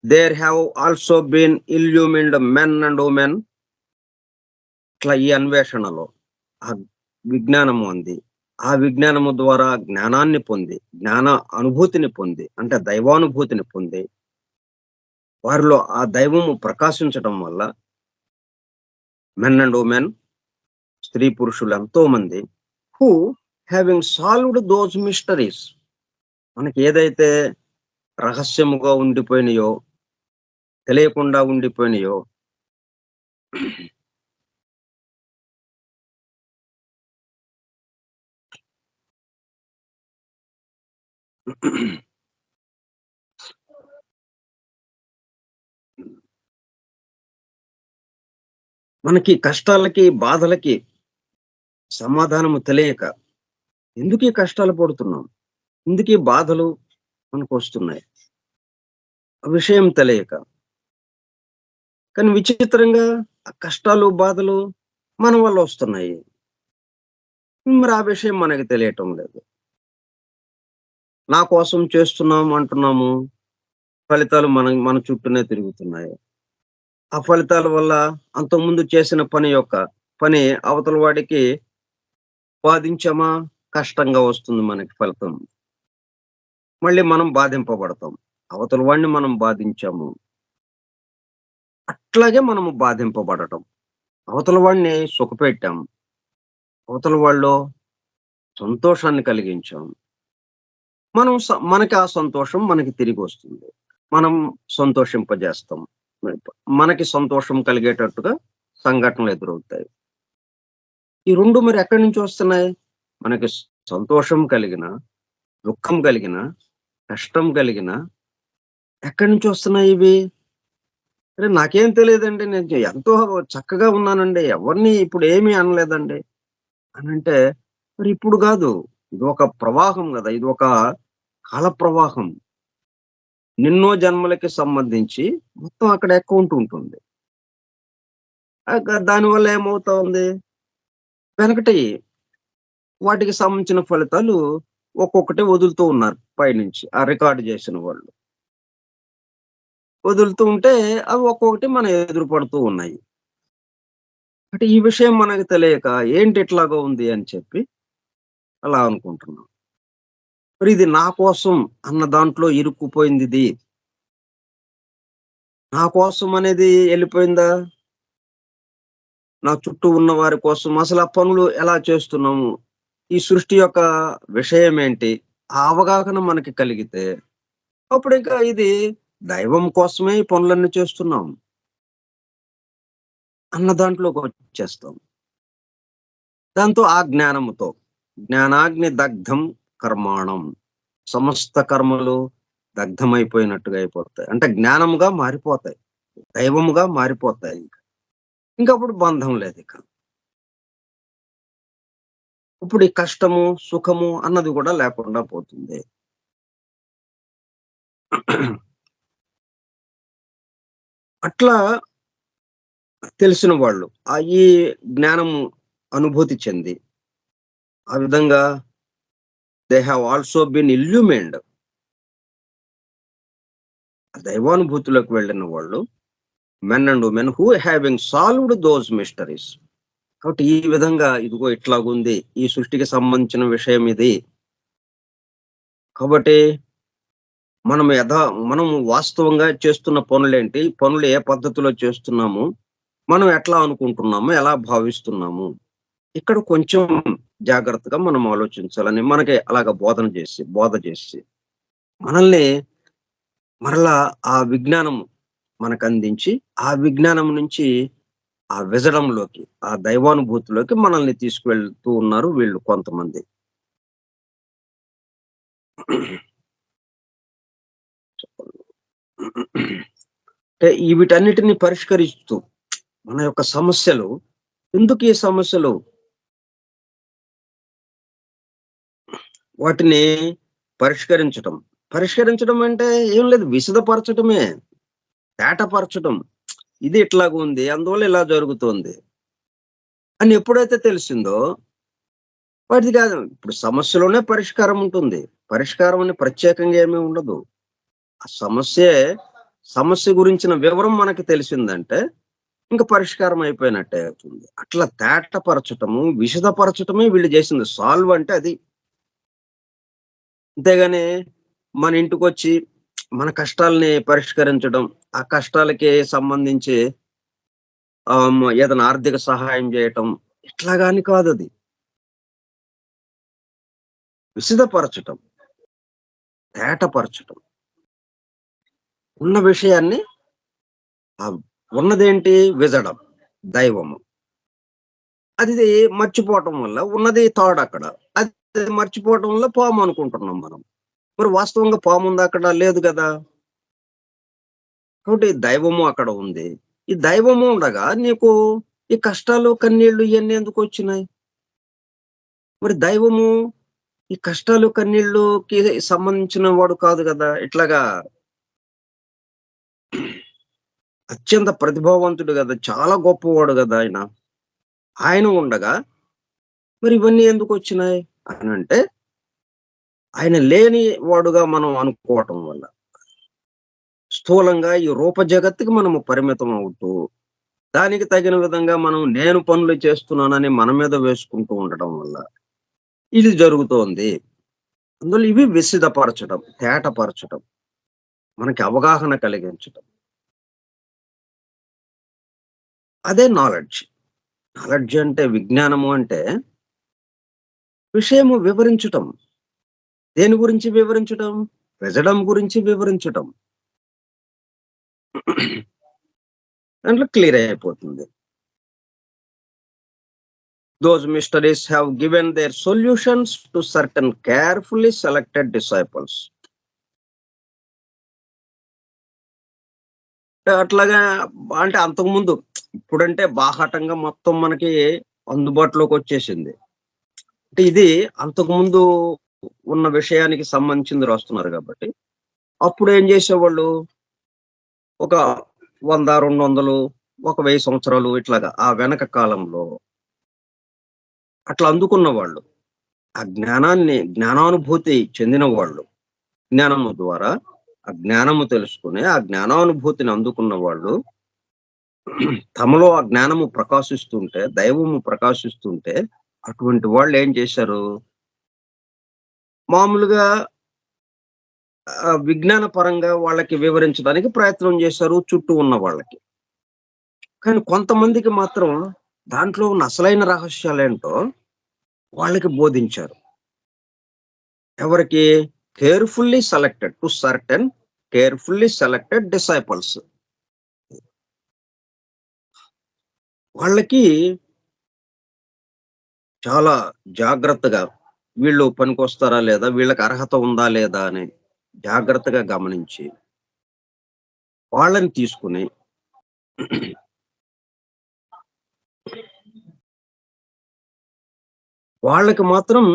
There have also been illumined men and women. ఇట్లా ఈ అన్వేషణలో ఆ విజ్ఞానము ఉంది. ఆ విజ్ఞానము ద్వారా జ్ఞానాన్ని పొంది, జ్ఞాన అనుభూతిని పొంది, అంటే దైవానుభూతిని పొంది, వారిలో ఆ దైవము ప్రకాశించటం వల్ల మెన్ అండ్ ఉమెన్, స్త్రీ పురుషులు ఎంతో మంది who having solved those mysteries, మనకి ఏదైతే రహస్యముగా ఉండిపోయినాయో, తెలియకుండా ఉండిపోయినాయో, మనకి కష్టాలకి, బాధలకి సమాధానము తెలియక ఎందుకు ఈ కష్టాలు పడుతున్నాం? ఎందుకు ఈ బాధలు మనకొస్తున్నాయి? ఆ విషయం తెలియక. కానీ విచిత్రంగా ఆ కష్టాలు, బాధలు మన వల్ల వస్తున్నాయి. మరి ఆ విషయం మనకి తెలియటం లేదు. నా కోసం చేస్తున్నాం అంటున్నాము. ఫలితాలు మన చుట్టూనే తిరుగుతున్నాయి. ఆ ఫలితాల వల్ల అంతకుముందు చేసిన పని అవతల వాడికి బాధించామా, కష్టంగా వస్తుంది మనకి ఫలితం. మళ్ళీ మనం బాధింపబడతాం. అవతల వాడిని మనం బాధించాము. అట్లాగే మనము బాధింపబడటం. అవతల వాడిని సుఖపెట్టాం. అవతల వాళ్ళలో సంతోషాన్ని కలిగించాం. మనకి ఆ సంతోషం మనకి తిరిగొస్తుంది. మనం సంతోషింపజేస్తాం. మనకి సంతోషం కలిగేటట్టుగా సంఘటనలు ఎదురవుతాయి. ఈ 2 మరి ఎక్కడి నుంచి వస్తున్నాయి? మనకి సంతోషం కలిగినా, దుఃఖం కలిగినా, కష్టం కలిగినా ఎక్కడి నుంచి వస్తున్నాయి ఇవి? అరే నాకేం తెలీదండి. నేను ఎంతో చక్కగా ఉన్నానండి. ఎవరిని ఇప్పుడు ఏమీ అనలేదండి అనంటే, మరి ఇప్పుడు గాదు. ఇదొక ప్రవాహం గదా! ఇదొక కాల ప్రవాహం. ఎన్నెన్నో జన్మలకి సంబంధించి మొత్తం అక్కడ అకౌంట్ ఉంటుంది. దానివల్ల ఏమవుతా ఉంది? వెనకటి వాటికి సంబంధించిన ఫలితాలు ఒక్కొక్కటి వదులుతూ ఉన్నారు పైనుంచి. ఆ రికార్డ్ జేసిన వాళ్ళు. వదులుతూ ఉంటే అవి ఒక్కొక్కటి మన ఎదురు పడుతూ ఉన్నాయి. అంటే ఈ విషయం మనకు తెలియక ఏంటి ఇట్లాగా ఉంది అని చెప్పి అలా అనుకుంటున్నాం. మరి ఇది నా కోసం అన్న దాంట్లో ఇరుక్కుపోయిందిది. నా కోసం అనేది ఎళ్ళిపోయిందా? నా చుట్టూ ఉన్న వారి కోసం అసలు ఆ పనులు ఎలా చేస్తున్నాము? ఈ సృష్టి యొక్క విషయం ఏంటి? ఆ అవగాహన మనకి కలిగితే అప్పుడింకా ఇది దైవం కోసమే ఈ పనులన్నీ చేస్తున్నాం అన్న దాంట్లోకొచ్చేస్తాం. దాంతో ఆ జ్ఞానముతో జ్ఞానాగ్ని దగ్ధం కర్మాణం, సమస్త కర్మలు దగ్ధమైపోయినట్టుగా అయిపోతాయి. అంటే జ్ఞానముగా మారిపోతాయి. దైవముగా మారిపోతాయి ఇంక. ఇంకప్పుడు బంధం లేదిక. ఇప్పుడు ఈ కష్టము, సుఖము అన్నది గూడా లేకుండా పోతుంది. అట్లా తెలిసిన వాళ్ళు ఈ జ్ఞానం అనుభూతి చెంది ఆ విధంగా they have also been illumined. దైవానుభూతిలోకి వెళ్ళిన వాళ్ళు men and women who having solved those mysteries. కాబట్టి ఈ విధంగా ఇదిగో ఇట్లాగుంది, ఈ సృష్టికి సంబంధించిన విషయం ఇది. కాబట్టి మనం మనం వాస్తవంగా చేస్తున్న పనులేంటి, పనులు ఏ పద్ధతిలో చేస్తున్నాము, మనం ఎట్లా అనుకుంటున్నాము, ఎలా భావిస్తున్నాము, ఇక్కడ కొంచెం జాగ్రత్తగా మనం ఆలోచించాలని మనకి అలాగా బోధ చేసి మనల్ని మరలా ఆ విజ్ఞానం మనకందించి, ఆ విజ్ఞానం నుంచి ఆ విజడంలోకి, ఆ దైవానుభూతిలోకి మనల్ని తీసుకువెళ్తూ ఉన్నారు వీళ్ళు కొంతమంది. అంటే వీటన్నిటిని పరిష్కరిస్తూ మన యొక్క సమస్యలు, ఎందుకు ఈ సమస్యలు, వాటిని పరిష్కరించటం. పరిష్కరించడం అంటే ఏం లేదు, విశదపరచటమే, తేటపరచటం. ఇది ఇట్లాగుంది, అందువల్ల ఇలా జరుగుతోంది అని ఎప్పుడైతే తెలిసిందో వాటిది కాదు. ఇప్పుడు సమస్యలోనే పరిష్కారం ఉంటుంది. పరిష్కారం అని ప్రత్యేకంగా ఏమీ ఉండదు. ఆ సమస్య గురించిన వివరం మనకి తెలిసిందంటే ఇంక పరిష్కారం అయిపోయినట్టే అవుతుంది. అట్లా తేటపరచటము, విశదపరచటమే వీళ్ళు చేసింది. సాల్వ్ అంటే అది. అంతేగాని మన ఇంటికొచ్చి మన కష్టాల్ని పరిష్కరించడం, ఆ కష్టాలకి సంబంధించి ఏదైనా ఆర్థిక సహాయం చేయటం, ఇట్లా గాని కాదది. విశదపరచటం, తేటపరచటం. ఉన్న విషయాన్ని ఆహ్, ఉన్నదేంటి? విజడం, దైవము. అది మర్చిపోవటం వల్ల ఉన్నది తాడక్కడ. అది మర్చిపోవటం వల్ల పాము అనుకుంటున్నాం మనం. మరి వాస్తవంగా పాముందా అక్కడ? లేదు గదా! కాబట్టి దైవము అక్కడ ఉంది. ఈ దైవము ఉండగా నీకు ఈ కష్టాలు, కన్నీళ్లు ఇయన్నీ ఎందుకొచ్చినాయి? మరి దైవము ఈ కష్టాలు, కన్నీళ్ళుకి సంబంధించిన వాడు కాదు గదా! ఇట్లాగా అత్యంత ప్రతిభావంతుడు గదా! చాలా గొప్పవాడు గదా ఆయన. ఆయన ఉండగా మరి ఇవన్నీ ఎందుకొచ్చినాయి అనంటే, ఆయన లేని వాడుగా మనం అనుకోవటం వల్ల. స్థూలంగా ఈ రూప జగత్తుకి మనము పరిమితం అవుతూ, దానికి తగిన విధంగా మనం నేను పనులు చేస్తున్నానని మన మీద వేసుకుంటూ ఉండటం వల్ల ఇది జరుగుతోంది. అందులో ఇవి విశదపరచడం, తేటపరచడం, మనకి అవగాహన కలిగించటం. అదే నాలెడ్జ్. నాలెడ్జ్ అంటే, విజ్ఞానము అంటే విషయము వివరించటం. దేని గురించి వివరించటం? విజడం గురించి వివరించటం. దాంట్లో క్లియర్ అయిపోతుంది. Those mysteries have given their solutions to certain carefully selected disciples. అట్లాగా అంటే అంతకుముందు ఇప్పుడంటే బాహాటంగా మొత్తం మనకి అందుబాటులోకి వచ్చేసింది. అంటే ఇది అంతకుముందు ఉన్న విషయానికి సంబంధించింది రాస్తున్నారు కాబట్టి, అప్పుడు ఏం చేసేవాళ్ళు, ఒక 100, 200, ఒక 1000 సంవత్సరాలు ఇట్లాగా ఆ వెనక కాలంలో అట్లా అందుకున్న వాళ్ళు. ఆ జ్ఞానానుభూతి చెందిన వాళ్ళు. జ్ఞానము ద్వారా ఆ జ్ఞానము తెలుసుకొని, ఆ జ్ఞానానుభూతిని అందుకున్న వాళ్ళు తమలో ఆ జ్ఞానము ప్రకాశిస్తుంటే, దైవము ప్రకాశిస్తుంటే, అటువంటి వాళ్ళు ఏం చేశారు? మామూలుగా విజ్ఞాన పరంగా వాళ్ళకి వివరించడానికి ప్రయత్నం చేశారు చుట్టూ ఉన్న వాళ్ళకి. కానీ కొంతమందికి మాత్రం దాంట్లో ఉన్న అసలైన రహస్యాలేంటో వాళ్ళకి బోధించారు. ఎవరికి? Carefully selected to certain carefully selected disciples. వాళ్ళకి చాలా జాగ్రత్తగా వీళ్ళు పనికొస్తారా లేదా? వీళ్ళకి అర్హత ఉందా లేదా? అని జాగ్రత్తగా గమనించి వాళ్ళని తీసుకొని వాళ్ళకి మాత్రం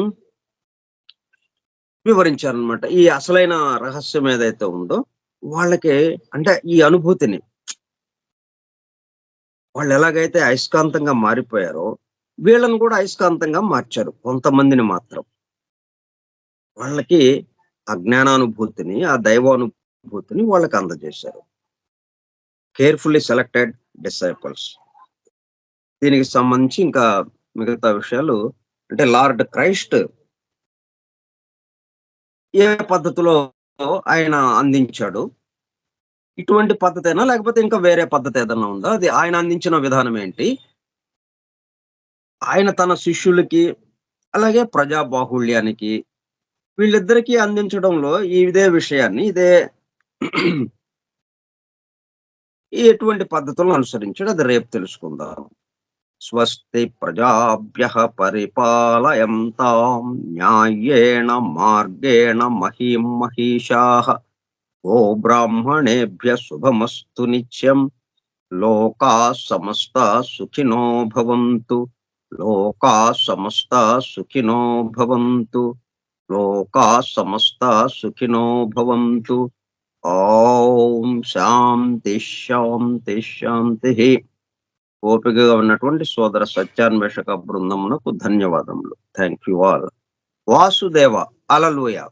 వివరించారనమాట. ఈ అసలైన రహస్యం ఏదైతే ఉందో వాళ్ళకి, అంటే ఈ అనుభూతిని వాళ్ళు ఎలాగైతే అయస్కాంతంగా మారిపోయారో వీళ్ళని కూడా అయస్కాంతంగా మార్చారు కొంతమందిని మాత్రం. వాళ్ళకి ఆ జ్ఞానానుభూతిని, ఆ దైవానుభూతిని వాళ్ళకి అందజేశారు. Carefully selected disciples. దీనికి సంబంధించి ఇంకా మిగతా విషయాలు అంటే లార్డ్ క్రైస్ట్ ఏ పద్ధతిలో ఆయన అందించాడు? ఇటువంటి పద్ధతేనా? లేకపోతే ఇంకా వేరే పద్ధతేదన్నా ఉందా? అది ఆయన అందించిన విధానం ఏంటి? ఆయన తన శిష్యులకి, అలాగే ప్రజా బాహుళ్యానికి వీళ్ళిద్దరికీ అందించడంలో ఇదే విషయాన్ని, ఇదే ఎటువంటి పద్ధతులను అనుసరించాడో అది రేపు తెలుసుకుందాం. స్వస్తి ప్రజాభ్యః పరిపాలయంతాం న్యాయేణ మార్గేణ మహీం మహీషాః గోబ్రాహ్మణేభ్యः శుభమస్తు నిత్యం లోకాः సమస్తాः సుఖినో భవంతు లోకాः సమస్తాः సుఖినో భవంతు లోకాः సమస్తాः సుఖినో భవంతు. ఓం శాంతి శాంతి శాంతిః. ఓపికగా ఉన్నటువంటి సోదర సత్యాన్వేషక బృందమునకు ధన్యవాదములు. Thank you all. Vasudeva. Hallelujah.